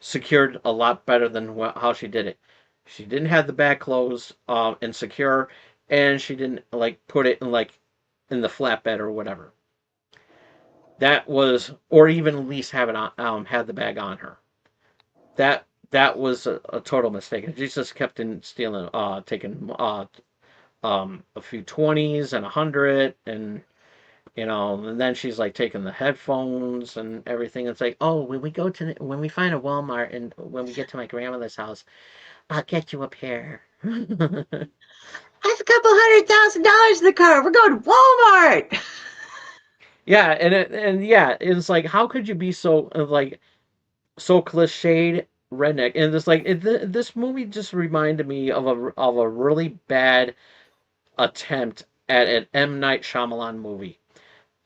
secured a lot better than how she did it. She didn't have the bag closed and secure, and she didn't put it in the flatbed or whatever. That was, or even at least have it on, had the bag on her. That was a total mistake. She just kept stealing, taking a few 20s and 100, and and then she's like taking the headphones and everything. It's like, oh, when we find a Walmart, and when we get to my grandmother's house, I'll get you a pair. That's a couple $100,000 in the car. We're going to Walmart. Yeah, and yeah, it's like, how could you be so so cliched redneck? And it's like this movie just reminded me of a really bad attempt at an M. Night Shyamalan movie,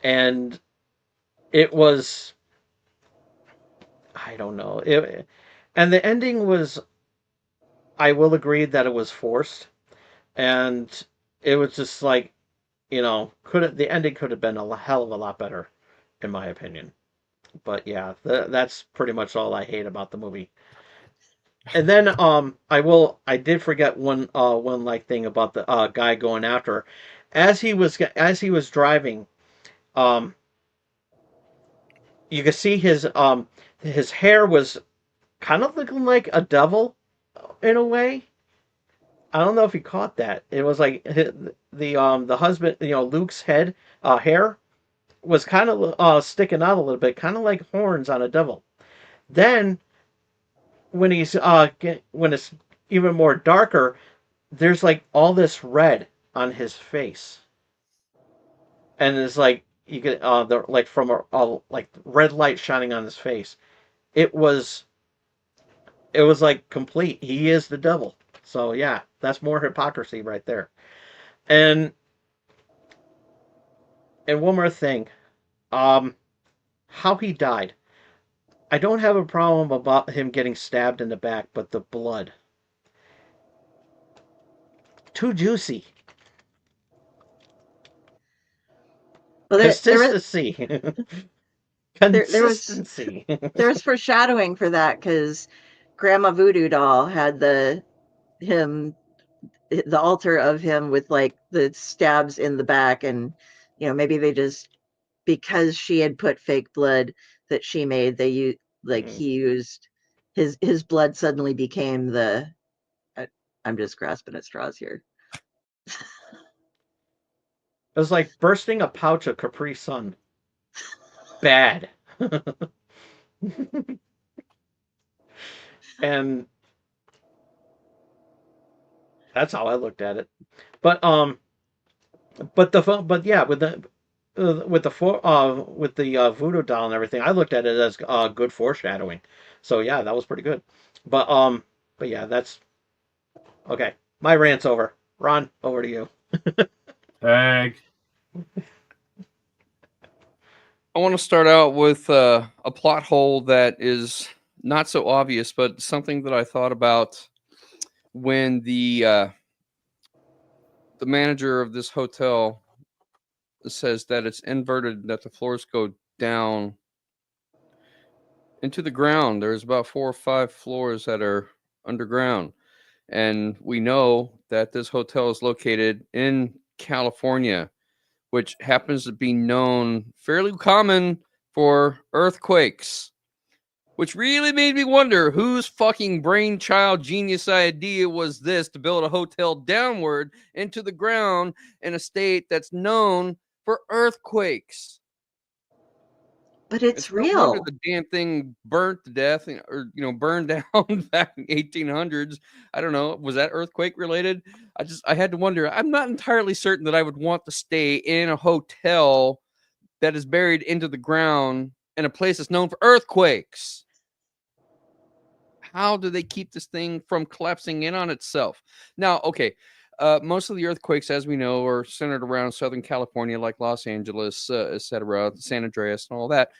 and it was, I don't know, and the ending was, I will agree that it was forced, and it was just like, the ending could have been a hell of a lot better, in my opinion. But yeah, that's pretty much all I hate about the movie. And then I did forget one thing about the guy going after her. As he was driving, um you could see his hair was kind of looking like a devil in a way. I don't know if you caught that. It was like the husband, Luke's hair was kind of sticking out a little bit, kind of like horns on a devil. Then when it's even more darker, there's like all this red on his face, and it's like you get like from like red light shining on his face. It was like complete. He is the devil. So yeah, that's more hypocrisy right there. And one more thing, um, how he died. I don't have a problem about him getting stabbed in the back, but the blood, too juicy. Well, Consistency. there was Consistency. there was foreshadowing for that, because Grandma Voodoo Doll had the altar of him with like the stabs in the back, and maybe they just, because she had put fake blood, that she made. He used his blood suddenly became the. I'm just grasping at straws here. It was like bursting a pouch of Capri Sun. Bad. And that's how I looked at it. But yeah, with the voodoo doll and everything, I looked at it as good foreshadowing. So yeah, that was pretty good. But yeah, that's okay. My rant's over. Ron, over to you. Tag. I want to start out with a plot hole that is not so obvious, but something that I thought about when the manager of this hotel says that it's inverted, that the floors go down into the ground. There's about 4 or 5 floors that are underground. And we know that this hotel is located in California, which happens to be known fairly common for earthquakes, which really made me wonder whose fucking brainchild genius idea was this to build a hotel downward into the ground in a state that's known for earthquakes. But it's No real. wonder the damn thing burnt to death, or burned down back in 1800s. I don't know. Was that earthquake related? I had to wonder. I'm not entirely certain that I would want to stay in a hotel that is buried into the ground in a place that's known for earthquakes. How do they keep this thing from collapsing in on itself? Now, okay. Most of the earthquakes, as we know, are centered around Southern California, like Los Angeles, etc., San Andreas, and all that.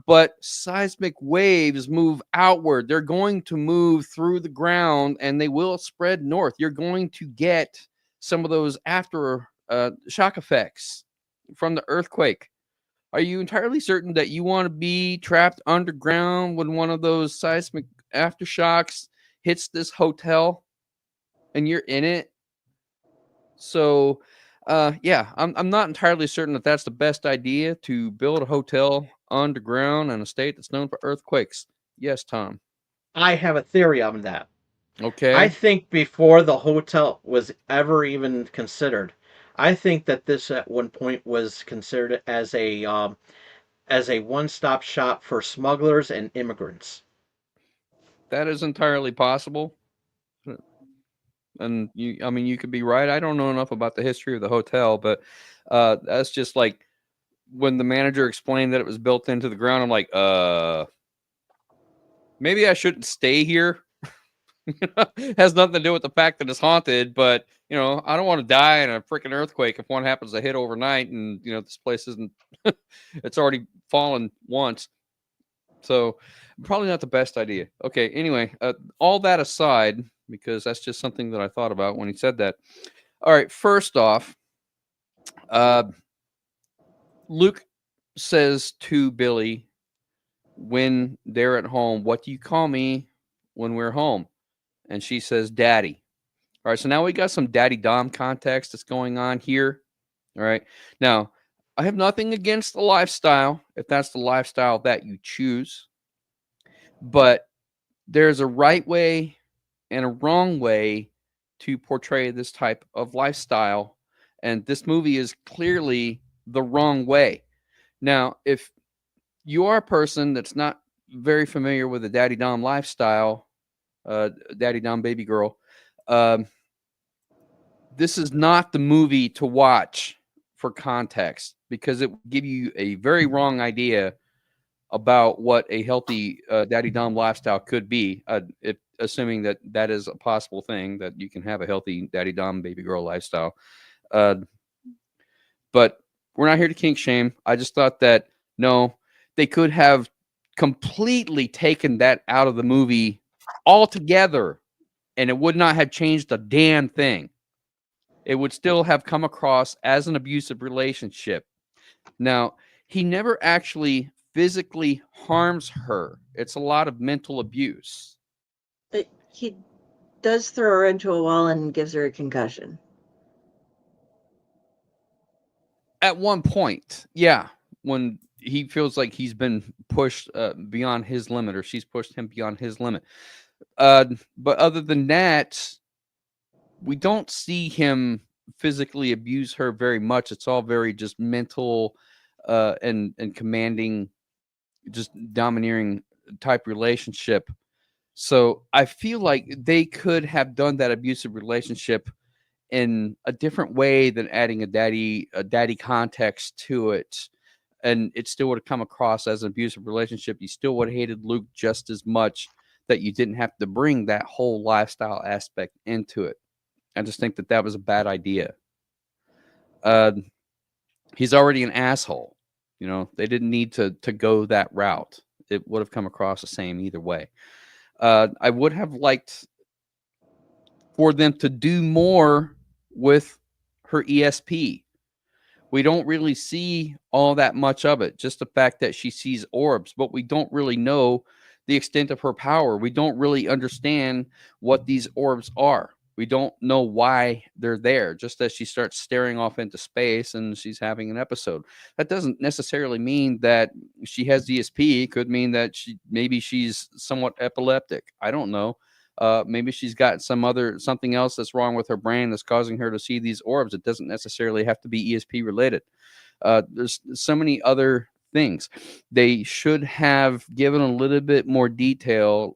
But seismic waves move outward. They're going to move through the ground, and they will spread north. You're going to get some of those after shock effects from the earthquake. Are you entirely certain that you want to be trapped underground when one of those seismic aftershocks hits this hotel and you're in it? So, yeah, I'm not entirely certain that that's the best idea to build a hotel underground in a state that's known for earthquakes. Yes, Tom. I have a theory on that. Okay. I think before the hotel was ever even considered, I think that this at one point was considered as a one-stop shop for smugglers and immigrants. That is entirely possible. And you could be right. I don't know enough about the history of the hotel, but that's just like when the manager explained that it was built into the ground. I'm like, maybe I shouldn't stay here. Has nothing to do with the fact that it's haunted, but I don't want to die in a freaking earthquake if one happens to hit overnight, and this place isn't. It's already fallen once, so probably not the best idea. Okay, anyway, all that aside, because that's just something that I thought about when he said that. All right, first off, Luke says to Billy when they're at home, "What do you call me when we're home?" And she says, "Daddy." All right, so now we got some daddy dom context that's going on here. All right, now I have nothing against the lifestyle if that's the lifestyle that you choose, but there's a right way and a wrong way to portray this type of lifestyle, and this movie is clearly the wrong way. Now, if you are a person that's not very familiar with the daddy dom lifestyle, daddy dom baby girl, this is not the movie to watch for context, because it will give you a very wrong idea about what a healthy daddy dom lifestyle could be, assuming that that is a possible thing, that you can have a healthy daddy dom baby girl lifestyle. But we're not here to kink shame. I just thought that, no, they could have completely taken that out of the movie altogether, and it would not have changed a damn thing. It would still have come across as an abusive relationship. Now, he never actually physically harms her. It's a lot of mental abuse. But he does throw her into a wall and gives her a concussion. At one point, yeah, when he feels like he's been pushed beyond his limit, or she's pushed him beyond his limit. But other than that, we don't see him physically abuse her very much. It's all very just mental and commanding, just domineering type relationship. So I feel like they could have done that abusive relationship in a different way than adding a daddy context to it, and it still would have come across as an abusive relationship. You still would have hated Luke just as much, that you didn't have to bring that whole lifestyle aspect into it. I just think that was a bad idea. He's already an asshole. You know, they didn't need to go that route. It would have come across the same either way. I would have liked for them to do more with her ESP. We don't really see all that much of it. Just the fact that she sees orbs, but we don't really know the extent of her power. We don't really understand what these orbs are. We don't know why they're there, just as she starts staring off into space and she's having an episode. That doesn't necessarily mean that she has ESP. It could mean that maybe she's somewhat epileptic. I don't know. Maybe she's got something else that's wrong with her brain that's causing her to see these orbs. It doesn't necessarily have to be ESP related. There's so many other things. They should have given a little bit more detail,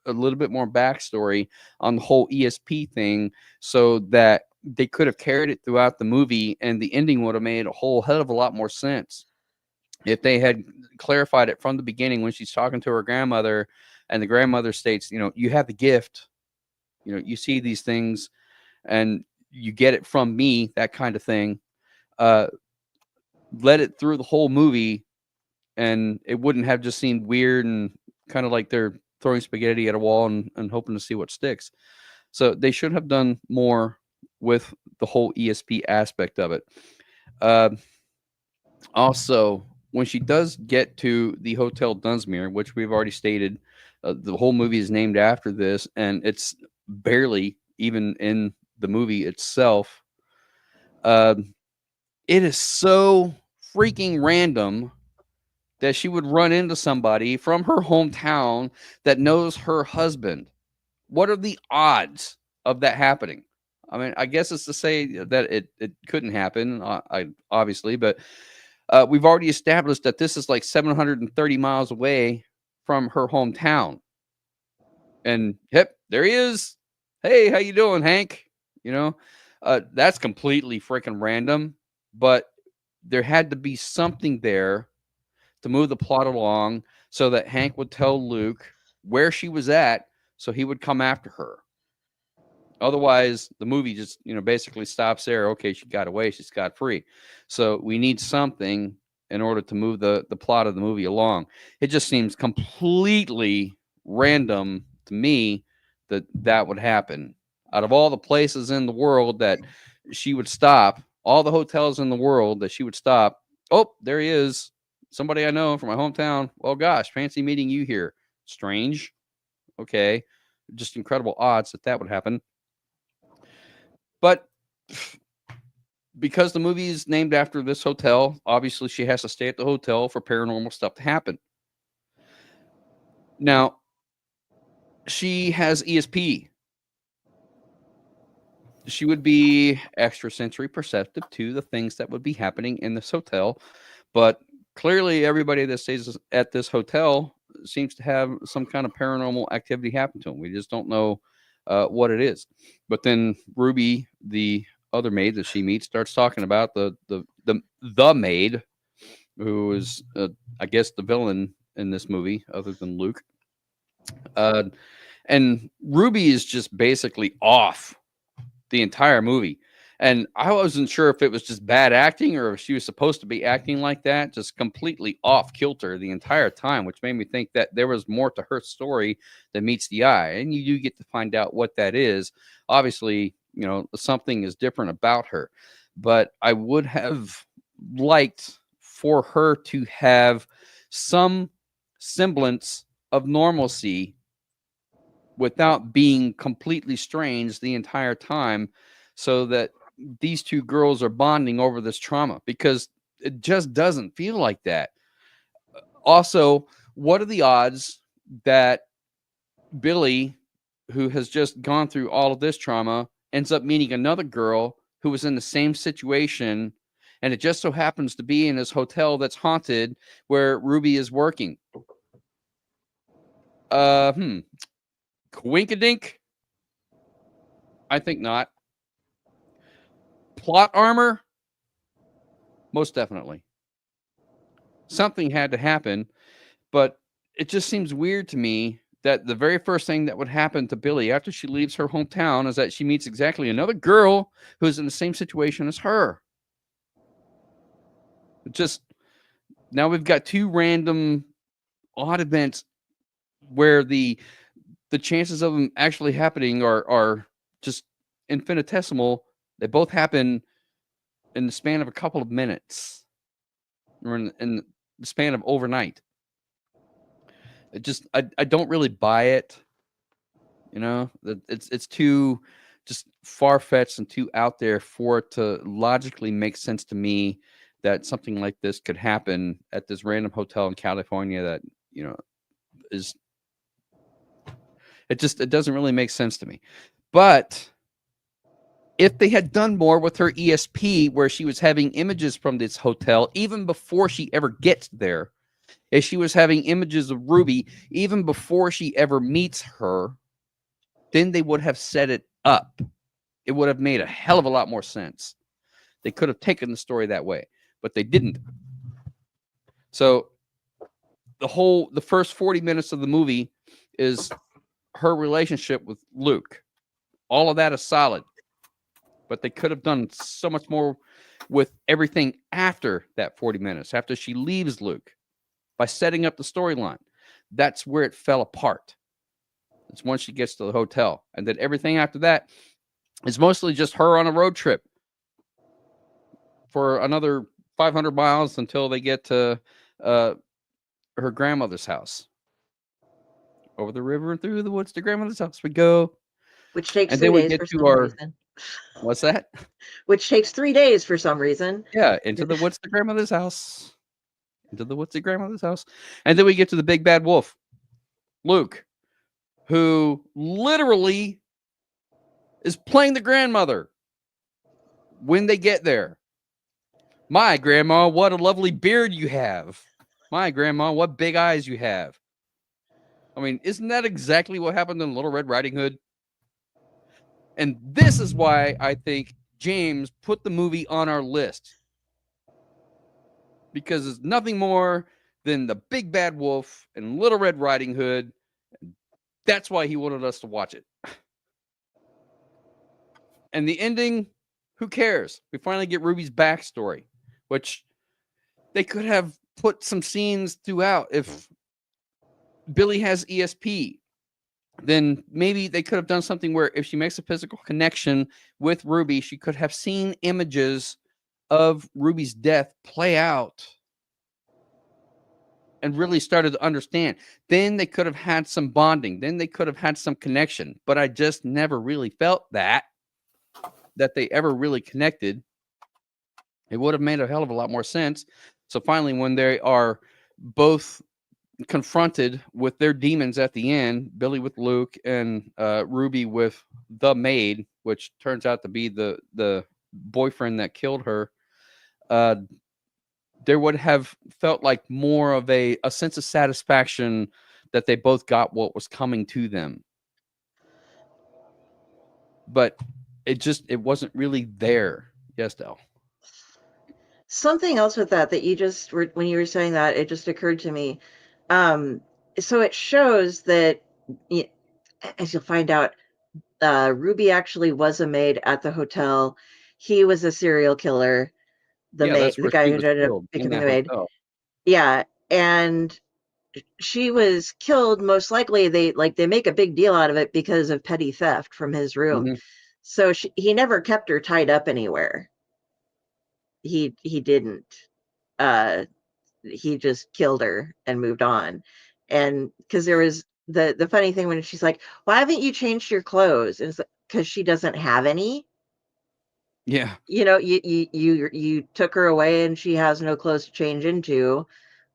a little bit more backstory on the whole ESP thing, so that they could have carried it throughout the movie, and the ending would have made a whole hell of a lot more sense if they had clarified it from the beginning when she's talking to her grandmother, and the grandmother states, you know, you have the gift, you know, you see these things and you get it from me, that kind of thing. Let it through the whole movie, and it wouldn't have just seemed weird and kind of like they're throwing spaghetti at a wall and hoping to see what sticks. So they should have done more with the whole ESP aspect of it. Also, when she does get to the Hotel Dunsmuir, which we've already stated, the whole movie is named after this, and it's barely even in the movie itself. It is so freaking random that she would run into somebody from her hometown that knows her husband. What are the odds of that happening? I mean, I guess it's to say that it couldn't happen, obviously, but we've already established that this is like 730 miles away from her hometown. And yep, there he is. Hey, how you doing, Hank? You know, that's completely freaking random, but there had to be something there to move the plot along so that Hank would tell Luke where she was at, so he would come after her. Otherwise, the movie just, you know, basically stops there. Okay, she got away, she's got free. So we need something in order to move the plot of the movie along. It just seems completely random to me that would happen. Out of all the places in the world that she would stop, all the hotels in the world that she would stop, oh, there he is. Somebody I know from my hometown. Well, gosh, fancy meeting you here. Strange. Okay. Just incredible odds that would happen. But because the movie is named after this hotel, obviously she has to stay at the hotel for paranormal stuff to happen. Now, she has ESP. She would be extrasensory perceptive to the things that would be happening in this hotel. But clearly, everybody that stays at this hotel seems to have some kind of paranormal activity happen to them. We just don't know what it is. But then Ruby, the other maid that she meets, starts talking about the maid, who is, I guess, the villain in this movie, other than Luke. And Ruby is just basically off the entire movie. And I wasn't sure if it was just bad acting or if she was supposed to be acting like that, just completely off kilter the entire time, which made me think that there was more to her story than meets the eye. And you do get to find out what that is. Obviously, you know, something is different about her. But I would have liked for her to have some semblance of normalcy without being completely strange the entire time, so that these two girls are bonding over this trauma, because it just doesn't feel like that. Also, what are the odds that Billy, who has just gone through all of this trauma, ends up meeting another girl who was in the same situation, and it just so happens to be in this hotel that's haunted where Ruby is working? Coinkadink? I think not. Plot armor? Most definitely. Something had to happen, but it just seems weird to me that the very first thing that would happen to Billy after she leaves her hometown is that she meets exactly another girl who's in the same situation as her. Just now we've got two random odd events where the chances of them actually happening are just infinitesimal. They both happen in the span of a couple of minutes, or in the span of overnight. I don't really buy it. You know, it's too just far-fetched and too out there for it to logically make sense to me that something like this could happen at this random hotel in California that, you know, is it doesn't really make sense to me. But if they had done more with her ESP, where she was having images from this hotel even before she ever gets there, if she was having images of Ruby even before she ever meets her, then they would have set it up. It would have made a hell of a lot more sense. They could have taken the story that way, but they didn't. So the first 40 minutes of the movie is her relationship with Luke. All of that is solid, but they could have done so much more with everything after that 40 minutes, after she leaves Luke, by setting up the storyline. That's where it fell apart. It's once she gets to the hotel. And then everything after that is mostly just her on a road trip for another 500 miles until they get to her grandmother's house. Over the river and through the woods to grandmother's house we go. Which takes and 3 then we days get for to some our reason. What's that? Which takes 3 days for some reason. Yeah, into the woods to grandmother's house. Into the woods to grandmother's house. And then we get to the big bad wolf, Luke, who literally is playing the grandmother when they get there. My grandma, what a lovely beard you have. My grandma, what big eyes you have. I mean, isn't that exactly what happened in Little Red Riding Hood? And this is why I think James put the movie on our list. Because it's nothing more than the big bad wolf and Little Red Riding Hood. That's why he wanted us to watch it. And the ending, who cares? We finally get Ruby's backstory, which they could have put some scenes throughout. If Billy has ESP, then maybe they could have done something where if she makes a physical connection with Ruby, she could have seen images of Ruby's death play out and really started to understand. Then they could have had some bonding. Then they could have had some connection. But I just never really felt that they ever really connected. It would have made a hell of a lot more sense. So finally, when they are both confronted with their demons at the end, Billy with Luke and Ruby with the maid, which turns out to be the boyfriend that killed her, there would have felt like more of a sense of satisfaction that they both got what was coming to them. But it wasn't really there. Yes, Del. Something else with that you just were, when you were saying that, it just occurred to me. So it shows that, as you'll find out, Ruby actually was a maid at the hotel. He was a serial killer. The guy who ended up becoming the maid. Hotel. Yeah, and she was killed. Most likely, they make a big deal out of it because of petty theft from his room. Mm-hmm. So he never kept her tied up anywhere. He didn't. He just killed her and moved on. And because there was the funny thing when she's like, "Why haven't you changed your clothes?" And it's because she doesn't have any. Yeah. You know, you took her away and she has no clothes to change into.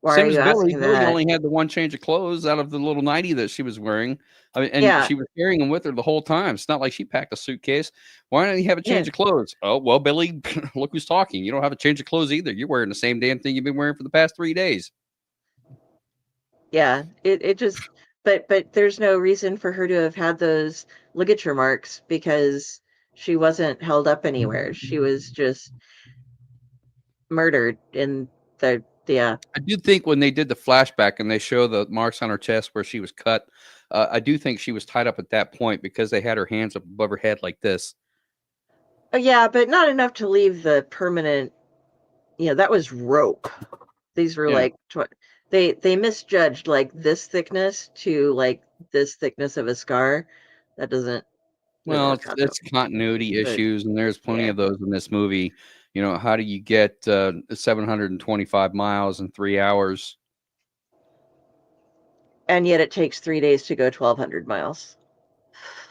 Why Same are as you Billy. asking Billy that? only had the one change of clothes out of the little nightie that she was wearing. I mean, and Yeah. she was carrying them with her the whole time. It's not like she packed a suitcase. Why don't you have a change Yeah. of clothes? Oh, well, Billy, look who's talking. You don't have a change of clothes either. You're wearing the same damn thing you've been wearing for the past 3 days. Yeah, it just but there's no reason for her to have had those ligature marks because she wasn't held up anywhere. She was just murdered in the yeah. I do think when they did the flashback and they show the marks on her chest where she was cut, I do think she was tied up at that point because they had her hands up above her head like this. Yeah, but not enough to leave the permanent, that was rope. These were Yeah. like they misjudged like this thickness to like this thickness of a scar. That doesn't Well, work out. it's continuity But, issues, and there's plenty yeah. of those in this movie. You know, how do you get 725 miles in 3 hours? And yet it takes 3 days to go 1,200 miles.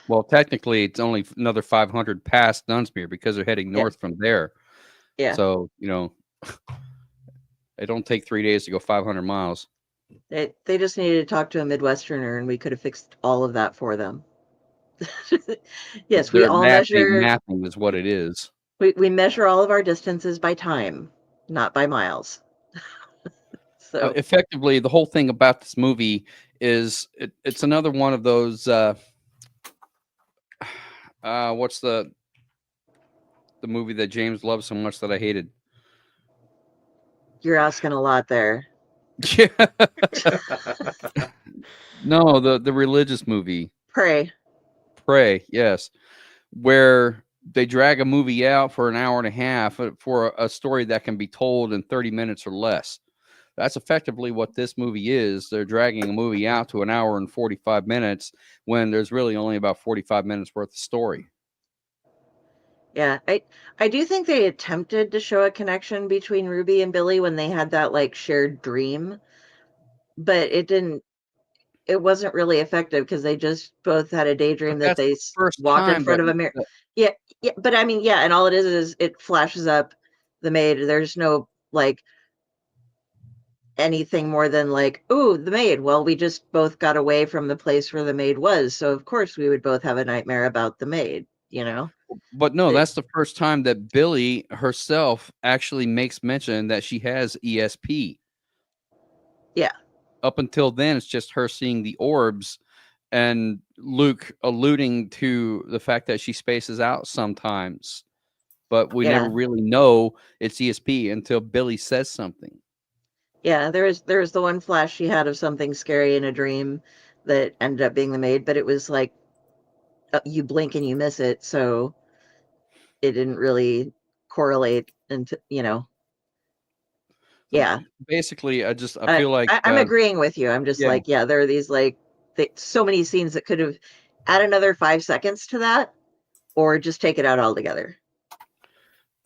Well, technically, it's only another 500 past Dunsmuir because they're heading Yeah. north from there. Yeah. So, it don't take 3 days to go 500 miles. They just needed to talk to a Midwesterner, and we could have fixed all of that for them. Yes, we Their all math ain't measure. mathing is what it is. We measure all of our distances by time, not by miles. So Effectively, the whole thing about this movie is it's another one of those. What's the movie that James loved so much that I hated? you're asking a lot there. Yeah. No, the religious movie. Pray. Yes. Where they drag a movie out for an hour and a half for a story that can be told in 30 minutes or less. That's effectively what this movie is. They're dragging a movie out to an hour and 45 minutes when there's really only about 45 minutes worth of story. Yeah, I do think they attempted to show a connection between Ruby and Billy when they had that like shared dream, but it wasn't really effective because they just both had a daydream But that that's they the first walked in time front of a mirror. Yeah, but I mean, yeah, and all it is it flashes up the maid. There's no like anything more than like, ooh, the maid. Well, we just both got away from the place where the maid was, so of course we would both have a nightmare about the maid, But no, But- that's the first time that Billy herself actually makes mention that she has ESP. Yeah. Up until then, it's just her seeing the orbs and Luke alluding to the fact that she spaces out sometimes. But we Yeah. never really know it's ESP until Billy says something. Yeah, there was the one flash she had of something scary in a dream that ended up being the maid, but it was like you blink and you miss it, so it didn't really correlate into, yeah. Basically, I feel like I'm agreeing with you. I'm just yeah. like, yeah, there are these like so many scenes that could have add another 5 seconds to that or just take it out altogether.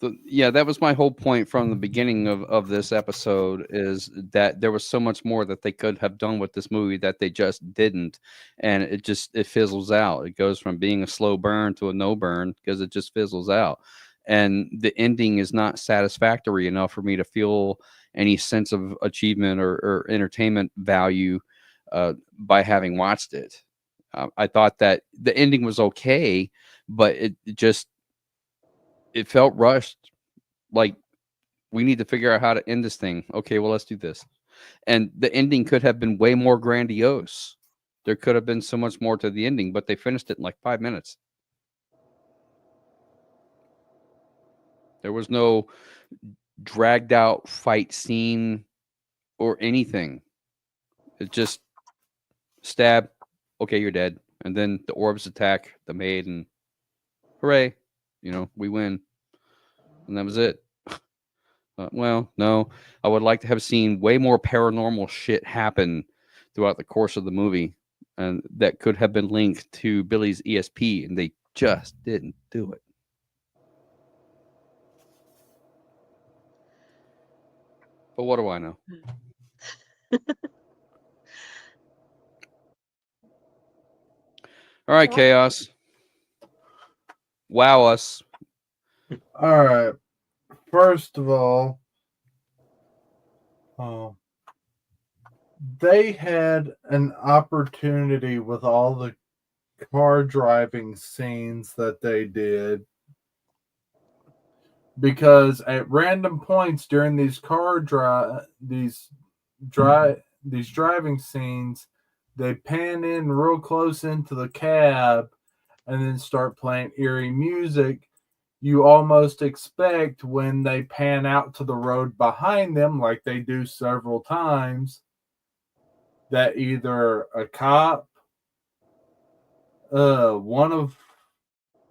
That was my whole point from the beginning of this episode, is that there was so much more that they could have done with this movie that they just didn't, and it fizzles out. It goes from being a slow burn to a no burn because it just fizzles out, and the ending is not satisfactory enough for me to feel any sense of achievement or entertainment value by having watched it. I thought that the ending was okay, but it felt rushed. Like, we need to figure out how to end this thing. Okay, well, let's do this. And the ending could have been way more grandiose. There could have been so much more to the ending, but they finished it in like 5 minutes. There was no dragged out fight scene or anything. It just stab. Okay, you're dead. And then the orbs attack the maid, and hooray, we win. And that was it. Well, no, I would like to have seen way more paranormal shit happen throughout the course of the movie, and that could have been linked to Billy's ESP, and they just didn't do it. But what do I know? All right, Chaos. Wow us. All right. First of all, they had an opportunity with all the car driving scenes that they did, because at random points during these driving scenes, they pan in real close into the cab and then start playing eerie music. You almost expect when they pan out to the road behind them, like they do several times, that either a cop, one of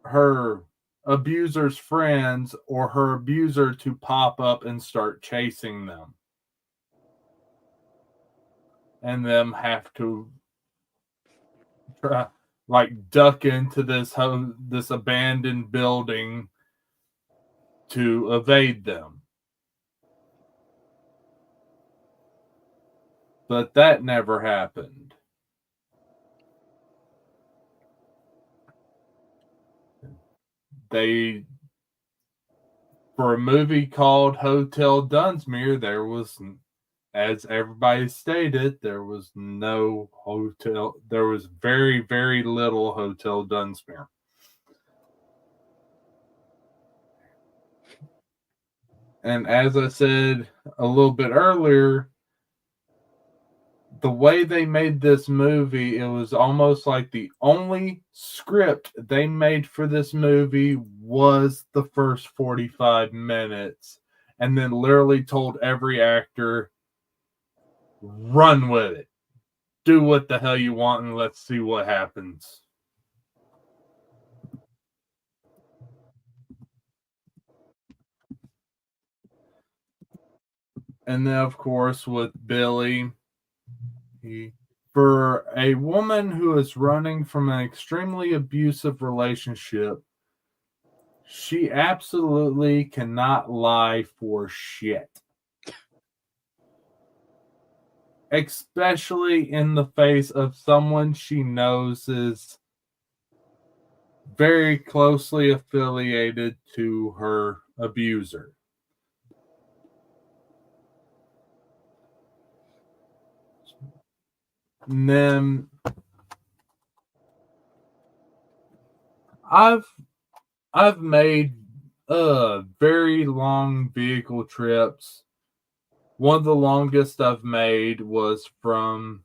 her abuser's friends, or her abuser to pop up and start chasing them. And them have to try, like, duck into this abandoned building to evade them. But that never happened. They, for a movie called Hotel Dunsmuir, there was, as everybody stated, there was no hotel. There was very, very little Hotel Dunsmuir. And as I said a little bit earlier, the way they made this movie, it was almost like the only script they made for this movie was the first 45 minutes, and then literally told every actor, run with it. Do what the hell you want and let's see what happens. And then, of course, with Billy, for a woman who is running from an extremely abusive relationship, she absolutely cannot lie for shit. Especially in the face of someone she knows is very closely affiliated to her abuser. And then I've made very long vehicle trips. One of the longest I've made was from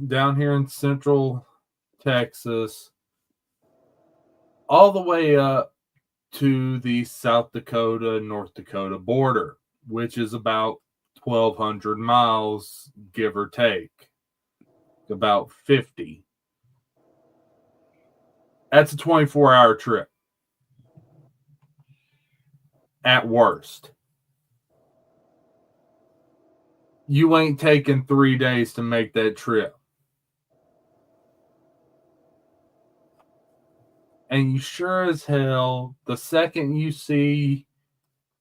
down here in Central Texas, all the way up to the South Dakota, North Dakota border, which is about 1,200 miles, give or take, about 50. That's a 24-hour trip at worst. You ain't taking 3 days to make that trip. And you sure as hell, the second you see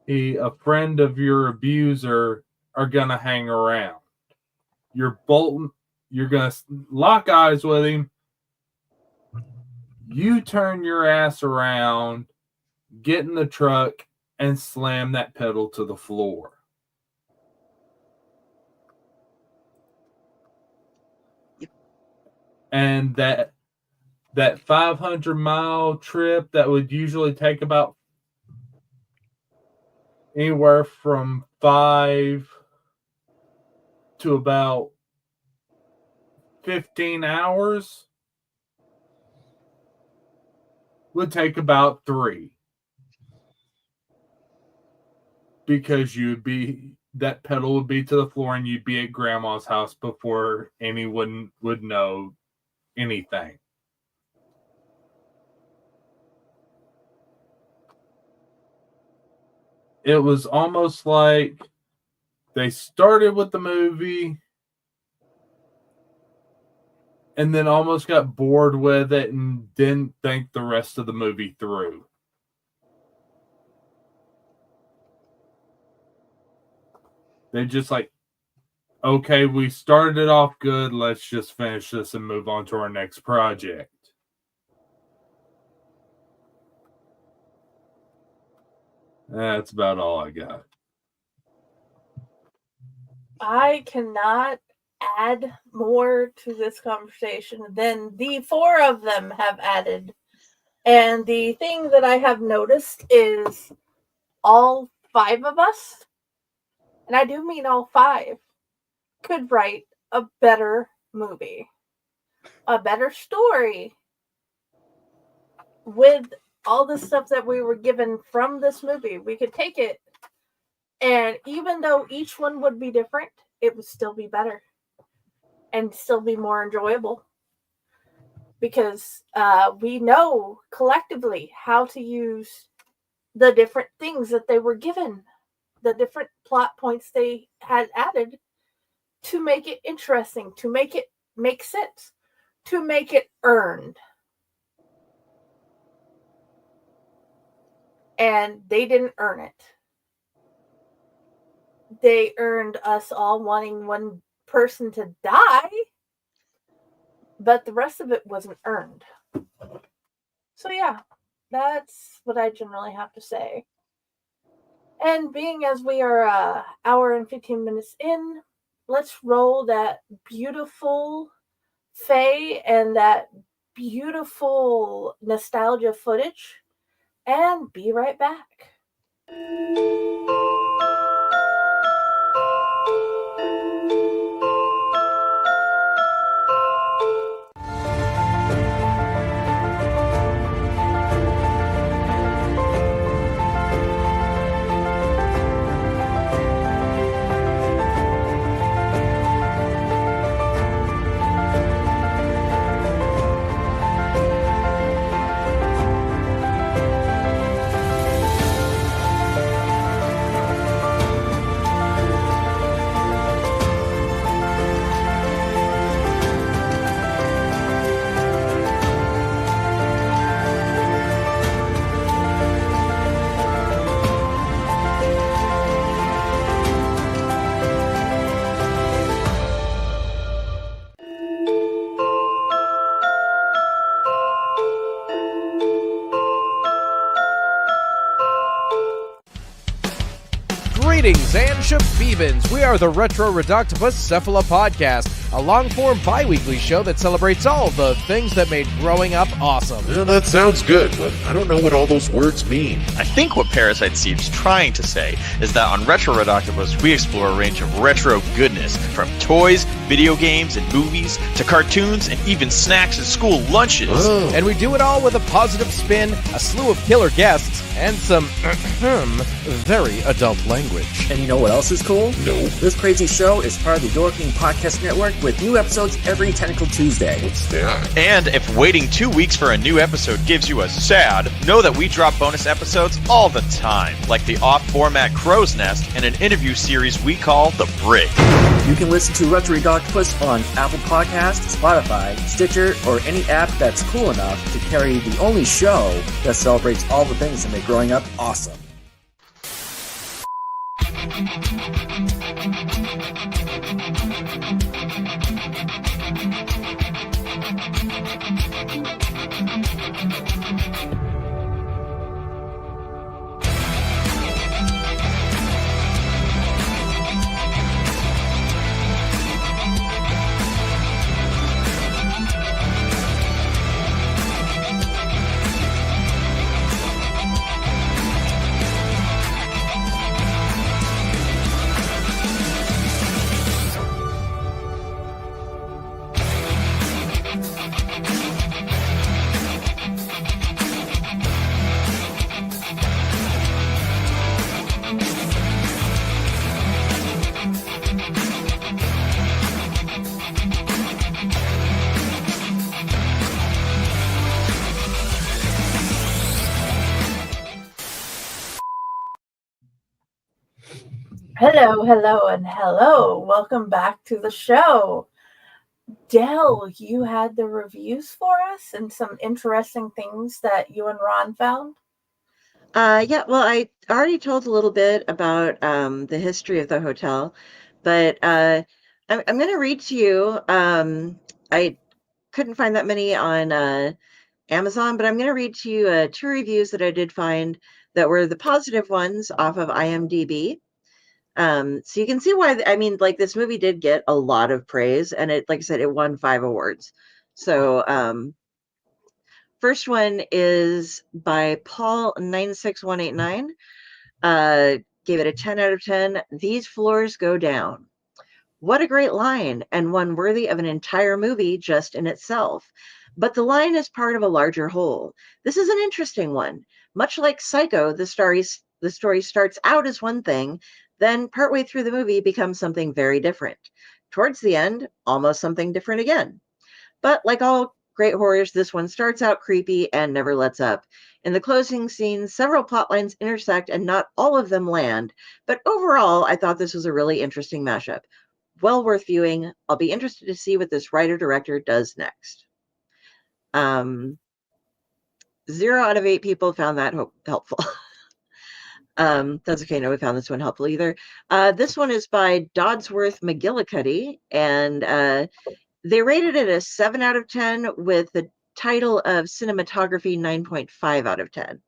a friend of your abuser, are going to hang around. You're going to lock eyes with him. You turn your ass around, get in the truck, and slam that pedal to the floor. And that 500-mile trip that would usually take about anywhere from 5 to about 15 hours would take about 3. Because that pedal would be to the floor and you'd be at grandma's house before anyone would know anything. It was almost like they started with the movie and then almost got bored with it and didn't think the rest of the movie through. They just like, okay, we started it off good. Let's just finish this and move on to our next project. That's about all I got. I cannot add more to this conversation than the four of them have added. And the thing that I have noticed is all five of us, and I do mean all five, could write a better movie, a better story with all the stuff that we were given from this movie. We could take it, and even though each one would be different, it would still be better and still be more enjoyable, because we know collectively how to use the different things that they were given, the different plot points they had added to make it interesting, to make it make sense, to make it earned. And they didn't earn it. They earned us all wanting one person to die, but the rest of it wasn't earned. So yeah, that's what I generally have to say. And being as we are an hour and 15 minutes in, let's roll that beautiful Faye and that beautiful nostalgia footage and be right back. Greetings and shabibans. We are the Retro Reductibus Cephala Podcast, a long-form bi-weekly show that celebrates all the things that made growing up awesome. Well, that sounds good, but I don't know what all those words mean. I think what Parasite Steve's trying to say is that on Retro Reductibus, we explore a range of retro goodness, from toys, video games, and movies, to cartoons, and even snacks and school lunches. Oh. And we do it all with a positive spin, a slew of killer guests, and some very adult language. And you know what else is cool? No. This crazy show is part of the Dorking Podcast Network with new episodes every Tentacle Tuesday. What's that? And if waiting 2 weeks for a new episode gives you a sad, know that we drop bonus episodes all the time, like the off-format Crow's Nest and an interview series we call The Brig. You can listen to Retro Reductibus on Apple Podcasts, Spotify, Stitcher, or any app that's cool enough to carry the only show that celebrates all the things that make growing up awesome. Hello, and hello. Welcome back to the show. Del, you had the reviews for us and some interesting things that you and Ron found? Yeah, well, I already told a little bit about the history of the hotel, but I'm going to read to you. I couldn't find that many on Amazon, but I'm going to read to you 2 reviews that I did find that were the positive ones off of IMDb. So you can see why, I mean, like, this movie did get a lot of praise, and it, like I said, it won 5 awards. So, first one is by Paul96189. Gave it a 10 out of 10. These floors go down. What a great line, and one worthy of an entire movie just in itself. But the line is part of a larger whole. This is an interesting one. Much like Psycho, the story starts out as one thing, then partway through the movie becomes something very different. Towards the end, almost something different again. But like all great horrors, this one starts out creepy and never lets up. In the closing scenes, several plot lines intersect and not all of them land. But overall, I thought this was a really interesting mashup. Well worth viewing. I'll be interested to see what this writer-director does next. 0 out of 8 people found that helpful. That's okay. No, we found this one helpful either. This one is by Dodsworth McGillicuddy, and they rated it a 7 out of 10 with the title of cinematography 9.5 out of 10.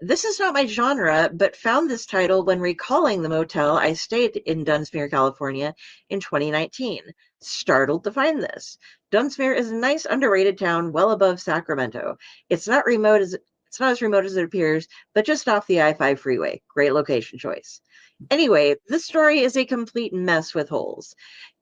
This is not my genre, but found this title when recalling the motel I stayed in Dunsmuir, California in 2019. Startled to find this. Dunsmuir is a nice, underrated town well above Sacramento. It's not as remote as it appears, but just off the I-5 freeway. Great location choice. Anyway, this story is a complete mess with holes.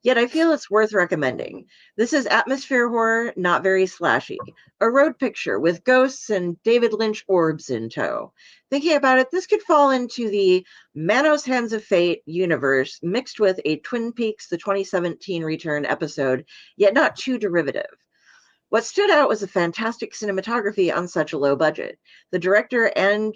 Yet I feel it's worth recommending. This is atmosphere horror, not very slashy. A road picture with ghosts and David Lynch orbs in tow. Thinking about it, this could fall into the Manos Hands of Fate universe mixed with a Twin Peaks the 2017 return episode, yet not too derivative. What stood out was the fantastic cinematography on such a low budget. The director and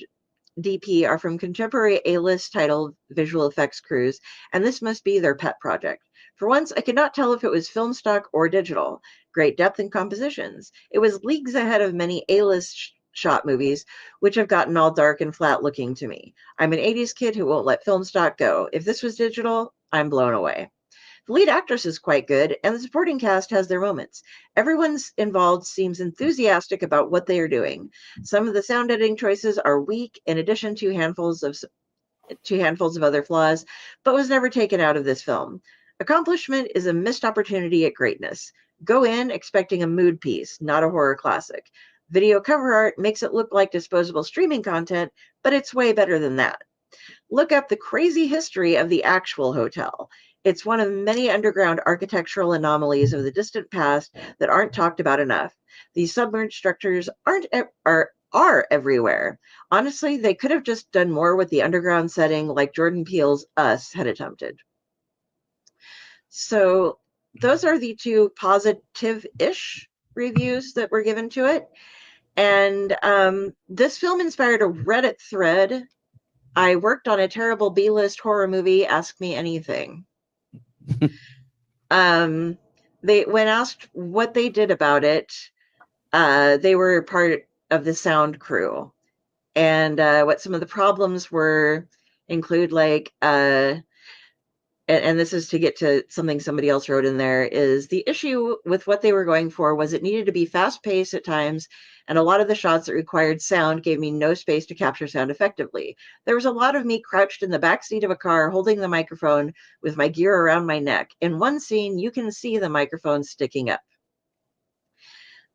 DP are from contemporary A-list titled visual effects crews, and this must be their pet project. For once, I could not tell if it was film stock or digital. Great depth and compositions. It was leagues ahead of many A-list shot movies, which have gotten all dark and flat looking to me. I'm an 80s kid who won't let film stock go. If this was digital, I'm blown away. The lead actress is quite good, and the supporting cast has their moments. Everyone involved seems enthusiastic about what they are doing. Some of the sound editing choices are weak, in addition to handfuls of other flaws, but was never taken out of this film. Accomplishment is a missed opportunity at greatness. Go in expecting a mood piece, not a horror classic. Video cover art makes it look like disposable streaming content, but it's way better than that. Look up the crazy history of the actual hotel. It's one of many underground architectural anomalies of the distant past that aren't talked about enough. These submerged structures are everywhere. Honestly, they could have just done more with the underground setting like Jordan Peele's Us had attempted. So those are the 2 positive-ish reviews that were given to it. And this film inspired a Reddit thread. I worked on a terrible B-list horror movie, ask me anything. When asked what they did about it, they were part of the sound crew. And what some of the problems were include, like, and this is to get to something somebody else wrote in there, is the issue with what they were going for was it needed to be fast-paced at times, and a lot of the shots that required sound gave me no space to capture sound effectively. There was a lot of me crouched in the backseat of a car holding the microphone with my gear around my neck. In one scene, you can see the microphone sticking up.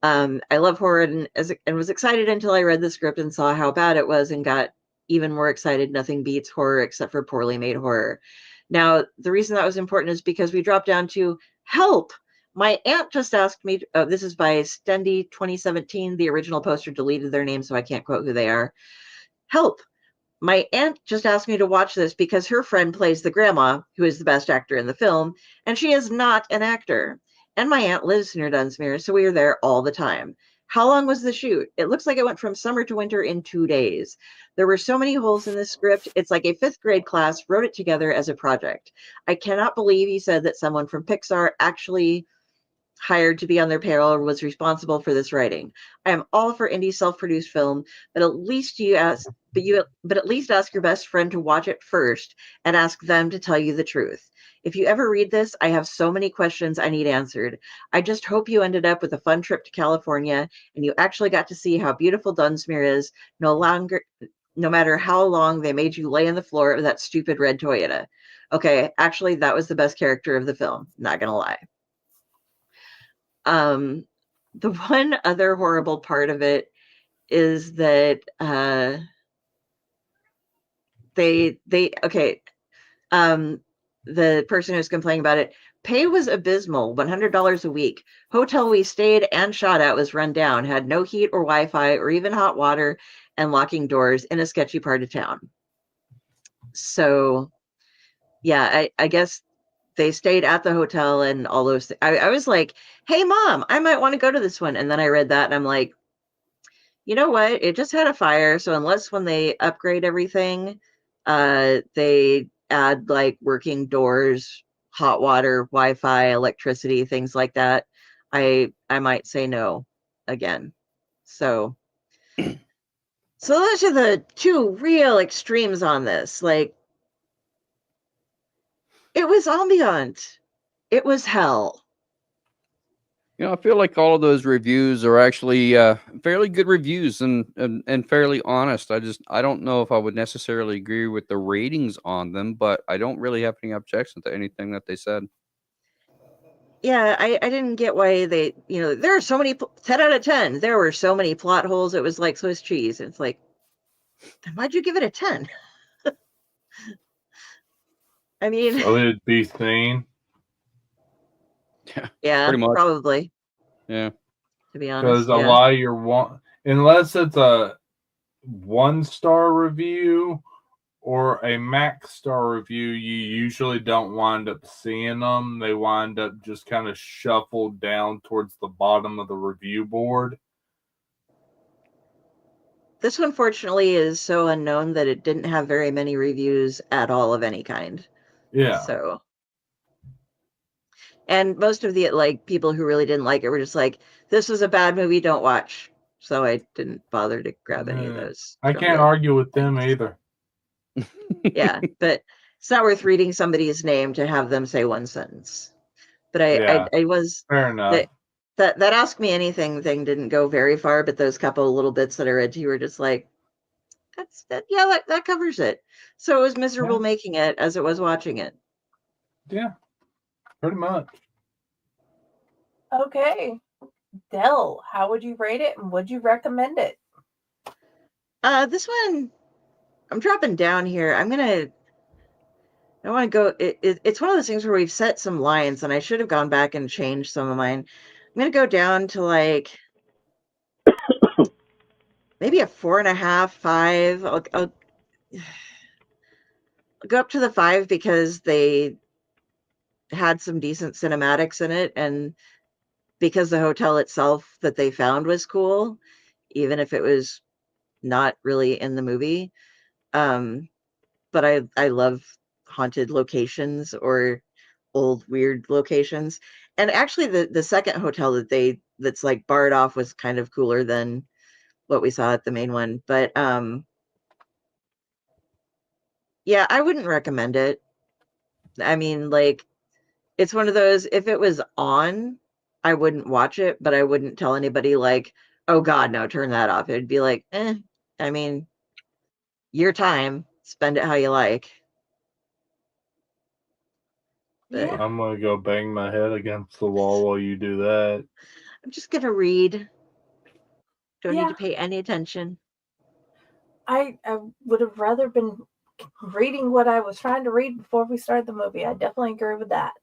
I love horror and was excited until I read the script and saw how bad it was and got even more excited. Nothing beats horror except for poorly made horror. Now, the reason that was important is because we dropped down to help. My aunt just asked me, this is by Stendy 2017. The original poster deleted their name, so I can't quote who they are. Help. My aunt just asked me to watch this because her friend plays the grandma, who is the best actor in the film, and she is not an actor. And my aunt lives near Dunsmuir, so we are there all the time. How long was the shoot? It looks like it went from summer to winter in 2 days. There were so many holes in this script. It's like a 5th grade class wrote it together as a project. I cannot believe he said that someone from Pixar actually hired to be on their payroll was responsible for this writing. I am all for indie self-produced film, but at least ask your best friend to watch it first and ask them to tell you the truth. If you ever read this, I have so many questions I need answered. I just hope you ended up with a fun trip to California and you actually got to see how beautiful Dunsmuir is, no longer no matter how long they made you lay on the floor of that stupid red Toyota. Okay, actually, that was the best character of the film. Not gonna lie. The one other horrible part of it is that the person who's complaining about it, pay was abysmal, $100 a week. Hotel we stayed and shot at was run down, had no heat or Wi-Fi or even hot water, and locking doors in a sketchy part of town. So yeah, I guess they stayed at the hotel and all those things. I was like, hey mom, I might want to go to this one. And then I read that and I'm like, you know what? It just had a fire. So unless when they upgrade everything, they add like working doors, hot water, Wi-Fi, electricity, things like that, I might say no again. So those are the two real extremes on this. Like, it was ambient. It was hell. I feel like all of those reviews are actually fairly good reviews and fairly honest. I don't know if I would necessarily agree with the ratings on them, but I don't really have any objection to anything that they said. Yeah, I didn't get why they, there are so many, 10 out of 10. There were so many plot holes. It was like Swiss cheese. It's like, then why'd you give it a 10? I mean, so it'd be seen. Yeah, pretty much. Probably. Yeah. To be honest, Because a lot of your unless it's a 1-star review or a max star review, you usually don't wind up seeing them. They wind up just kind of shuffled down towards the bottom of the review board. This one, fortunately, is so unknown that it didn't have very many reviews at all of any kind. Yeah. So, and most of the people who really didn't like it were just like, "This was a bad movie, don't watch." So I didn't bother to grab any of those. I can't argue with them either. Yeah, but it's not worth reading somebody's name to have them say one sentence. But I was fair enough. That Ask Me Anything thing didn't go very far, but those couple of little bits that I read to you were just like, that covers it. So it was miserable making it as it was watching it. Yeah, pretty much. Okay. Del, how would you rate it and would you recommend it? This one, I'm dropping down here. I want to go. It's one of those things where we've set some lines, and I should have gone back and changed some of mine. I'm going to go down to maybe a 4.5, 5. I'll go up to the 5 because they had some decent cinematics in it, and because the hotel itself that they found was cool, even if it was not really in the movie. But I love haunted locations or old weird locations. And actually the second hotel that's like barred off was kind of cooler than what we saw at the main one. But yeah, I wouldn't recommend it. I mean, it's one of those, if it was on, I wouldn't watch it, but I wouldn't tell anybody oh God, no, turn that off. It'd be like, I mean, your time, spend it how you like. Yeah. I'm going to go bang my head against the wall while you do that. I'm just going to read. Don't need to pay any attention. I would have rather been reading what I was trying to read before we started the movie. I definitely agree with that.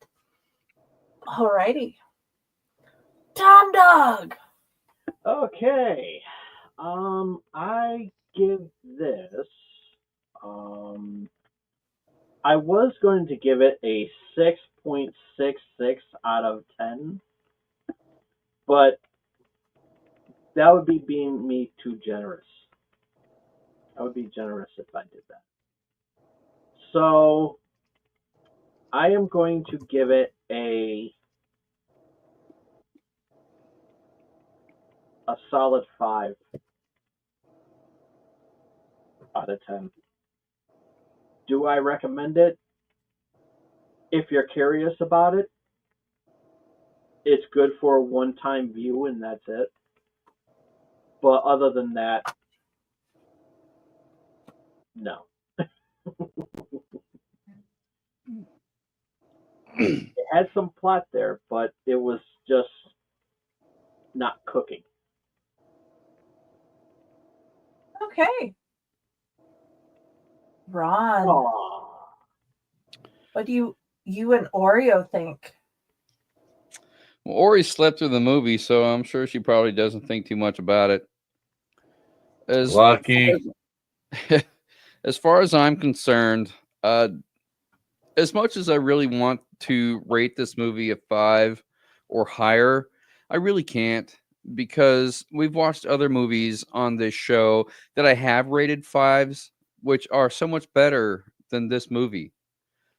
Alrighty. Tom Dog! Okay. I give this, I was going to give it a 6.66 out of 10, but that would be being me too generous. I would be generous if I did that. So I am going to give it a solid 5 out of 10. Do I recommend it? If you're curious about it, it's good for a one-time view and that's it. But other than that, No. It had some plot there, but it was just not cooking. Okay. Ron, Aww. what do you and Oreo think? Well, Ori slept through the movie, so I'm sure she probably doesn't think too much about it. Lucky. As far as I'm concerned, as much as I really want to rate this movie a 5 or higher, I really can't, because we've watched other movies on this show that I have rated 5s, which are so much better than this movie.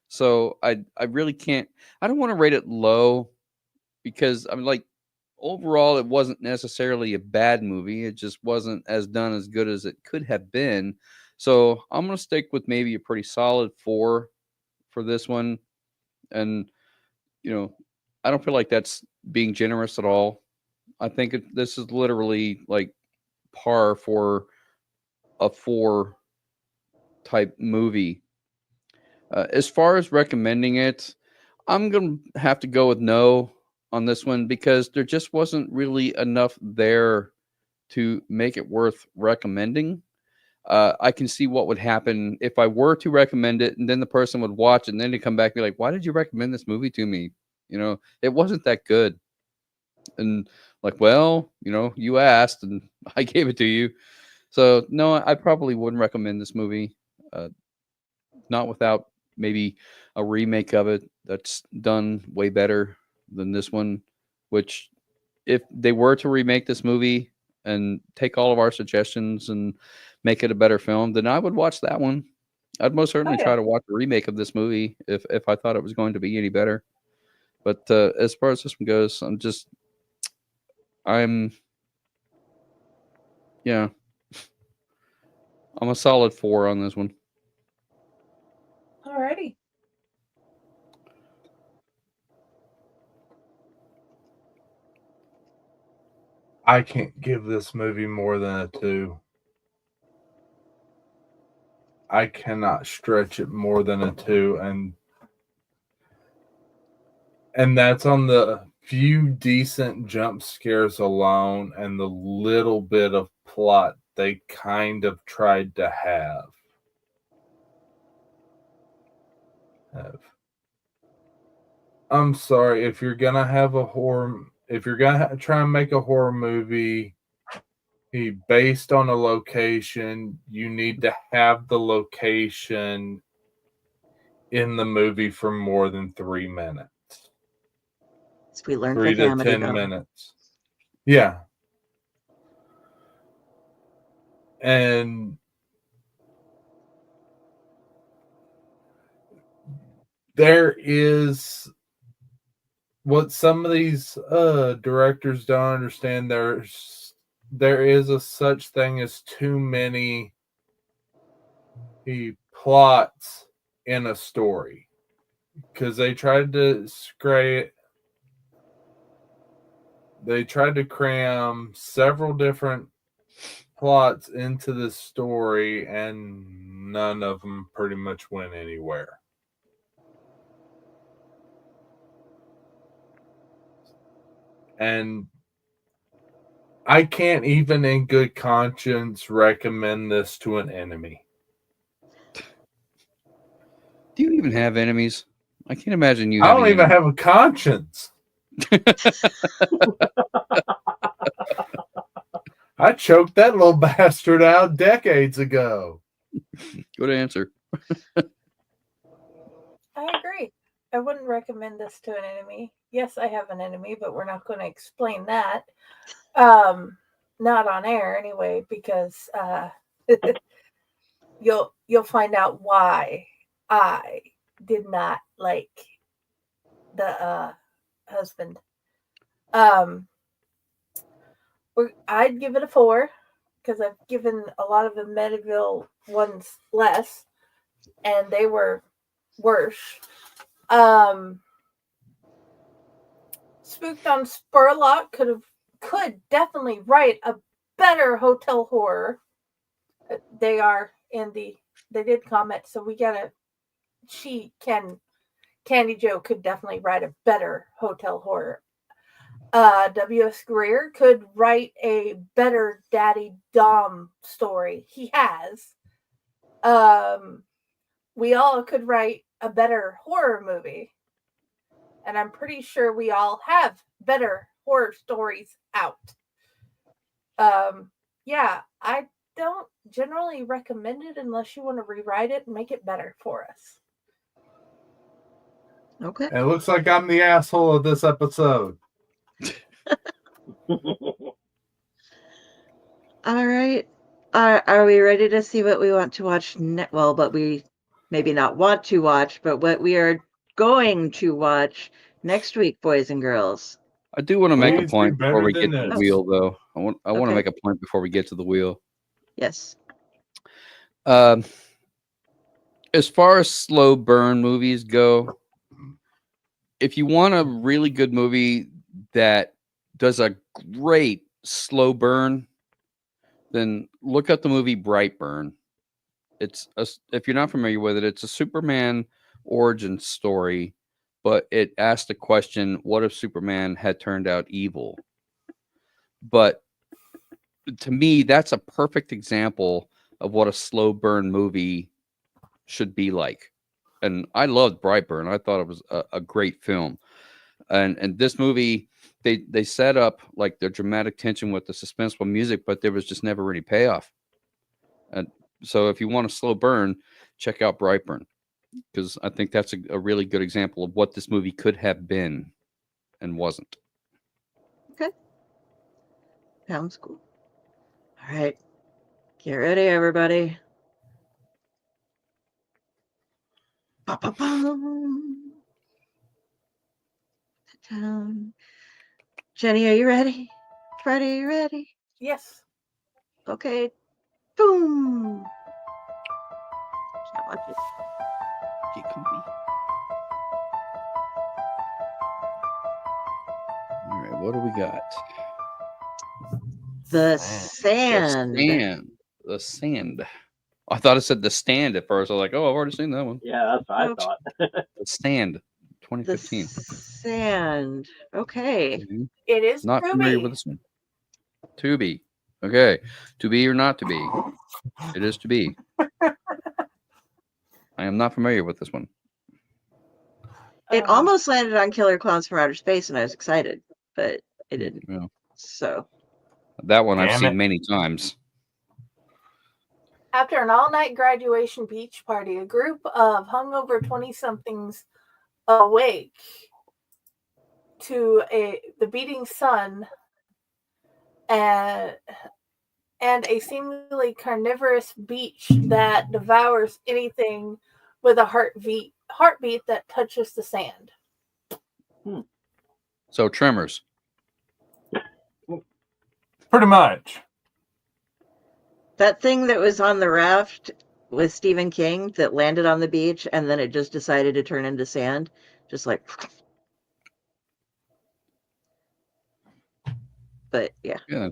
So I really can't. I don't want to rate it low, because I'm like, overall, it wasn't necessarily a bad movie. It just wasn't as done as good as it could have been. So I'm going to stick with maybe a pretty solid 4 for this one. And, I don't feel like that's being generous at all. I think this is literally like par for a 4 type movie. As far as recommending it, I'm going to have to go with no on this one, because there just wasn't really enough there to make it worth recommending. I can see what would happen if I were to recommend it, and then the person would watch it, and then they come back and be like, why did you recommend this movie to me? It wasn't that good. And like, well, you asked and I gave it to you. So no, I probably wouldn't recommend this movie. Not without maybe a remake of it that's done way better than this one, which if they were to remake this movie and take all of our suggestions and make it a better film, then I would watch that one. I'd most certainly try to watch a remake of this movie if I thought it was going to be any better. But as far as this one goes, I'm a solid 4 on this one. Alrighty. I can't give this movie more than a 2. I cannot stretch it more than a 2, and that's on the few decent jump scares alone and the little bit of plot they kind of tried to have. I'm sorry, if you're gonna try and make a horror movie based on a location, you need to have the location in the movie for more than 3 minutes. As we learned 3 with to Amityville. 10 minutes. Yeah. And there is what some of these directors don't understand. There is a such thing as too many plots in a story, because they tried to cram several different plots into this story, and none of them pretty much went anywhere. And I can't even in good conscience recommend this to an enemy. Do you even have enemies? I can't imagine you. I don't even have a conscience. I choked that little bastard out decades ago. Good answer. I agree. I wouldn't recommend this to an enemy. Yes, I have an enemy, but we're not going to explain that. Not on air anyway, because you'll find out why I did not like the husband. I'd give it a 4, because I've given a lot of the Amityville ones less, and they were worse. Spooked on Spurlock could definitely write a better hotel horror. They are they did comment, so we gotta. Candy Joe could definitely write a better hotel horror. W.S. Greer could write a better Daddy Dom story. He has. We all could write a better horror movie. And I'm pretty sure we all have better horror stories out. Yeah, I don't generally recommend it unless you want to rewrite it and make it better for us. Okay. It looks like I'm the asshole of this episode. All right. Are we ready to see what we want to watch? Well, but we maybe not want to watch, but what we are going to watch next week, boys and girls. I do want to make a Please point do before we better get than to the this. wheel, though. I want to Okay. make a point before we get to the wheel. Yes. As far as slow burn movies go, if you want a really good movie that does a great slow burn, then look up the movie Brightburn. If you're not familiar with it, it's a Superman origin story, but it asks the question, what if Superman had turned out evil? But to me, that's a perfect example of what a slow burn movie should be like. And I loved Brightburn. I thought it was a great film. And this movie, they set up like the dramatic tension with the suspenseful music, but there was just never any payoff. And so if you want a slow burn, check out Brightburn, because I think that's a really good example of what this movie could have been and wasn't. Okay. Sounds cool. All right. Get ready, everybody. Ba-ba-bum. Jenny, are you ready? Freddie, are you ready? Yes. Okay. Boom. Can't watch it. Get comfy. All right, what do we got? The Sand. The Sand. I thought it said The Stand at first. I was like, oh, I've already seen that one. Yeah, that's what I Nope. thought. The Stand, The 2015. Sand. Okay. Mhm. It is Not to familiar be. with this one. To be. Okay. To be or not to be. It is to be. I am not familiar with this one. It almost landed on Killer Clowns from Outer Space, and I was excited, but it didn't. Yeah. So. That one I've Damn seen it. many times. After an all-night graduation beach party, a group of hungover 20-somethings awake to the beating sun and a seemingly carnivorous beach that devours anything with a heartbeat that touches the sand. So Tremors. Pretty much. That thing that was on the raft with Stephen King that landed on the beach and then it just decided to turn into sand. Just like. But yeah. Yeah.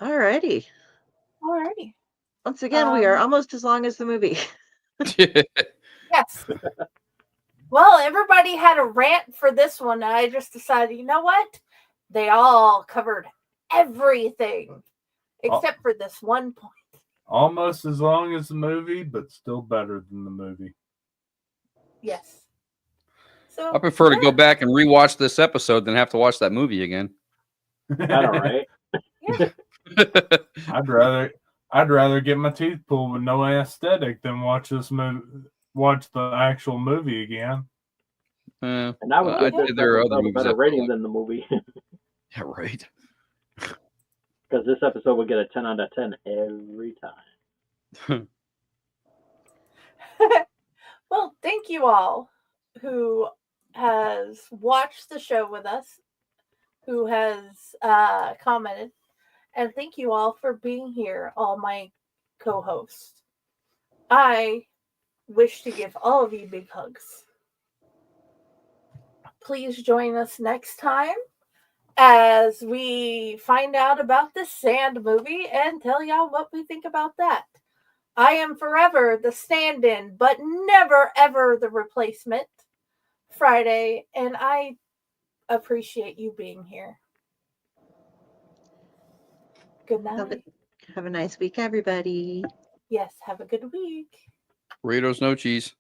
Alrighty. Alrighty. Once again, we are almost as long as the movie. Yes. Well, everybody had a rant for this one. I just decided, you know what? They all covered everything except for this one point. Almost as long as the movie, but still better than the movie. Yes. So I prefer to go back and rewatch this episode than have to watch that movie again. I know, right? I'd rather get my teeth pulled with no anesthetic than watch this movie. Watch the actual movie again. And I would give this there are other episode a movies better I rating like. than the movie. Yeah, right. Because this episode would get a 10 out of 10 every time. Well, thank you all who has watched the show with us, who has commented, and thank you all for being here, all my co-hosts. I wish to give all of you big hugs. Please join us next time as we find out about the Sand movie and tell y'all what we think about that. I am forever the stand-in, but never ever the replacement, Friday, and I appreciate you being here. Good night. Have a nice week, everybody. Yes, have a good week. Burritos, no cheese.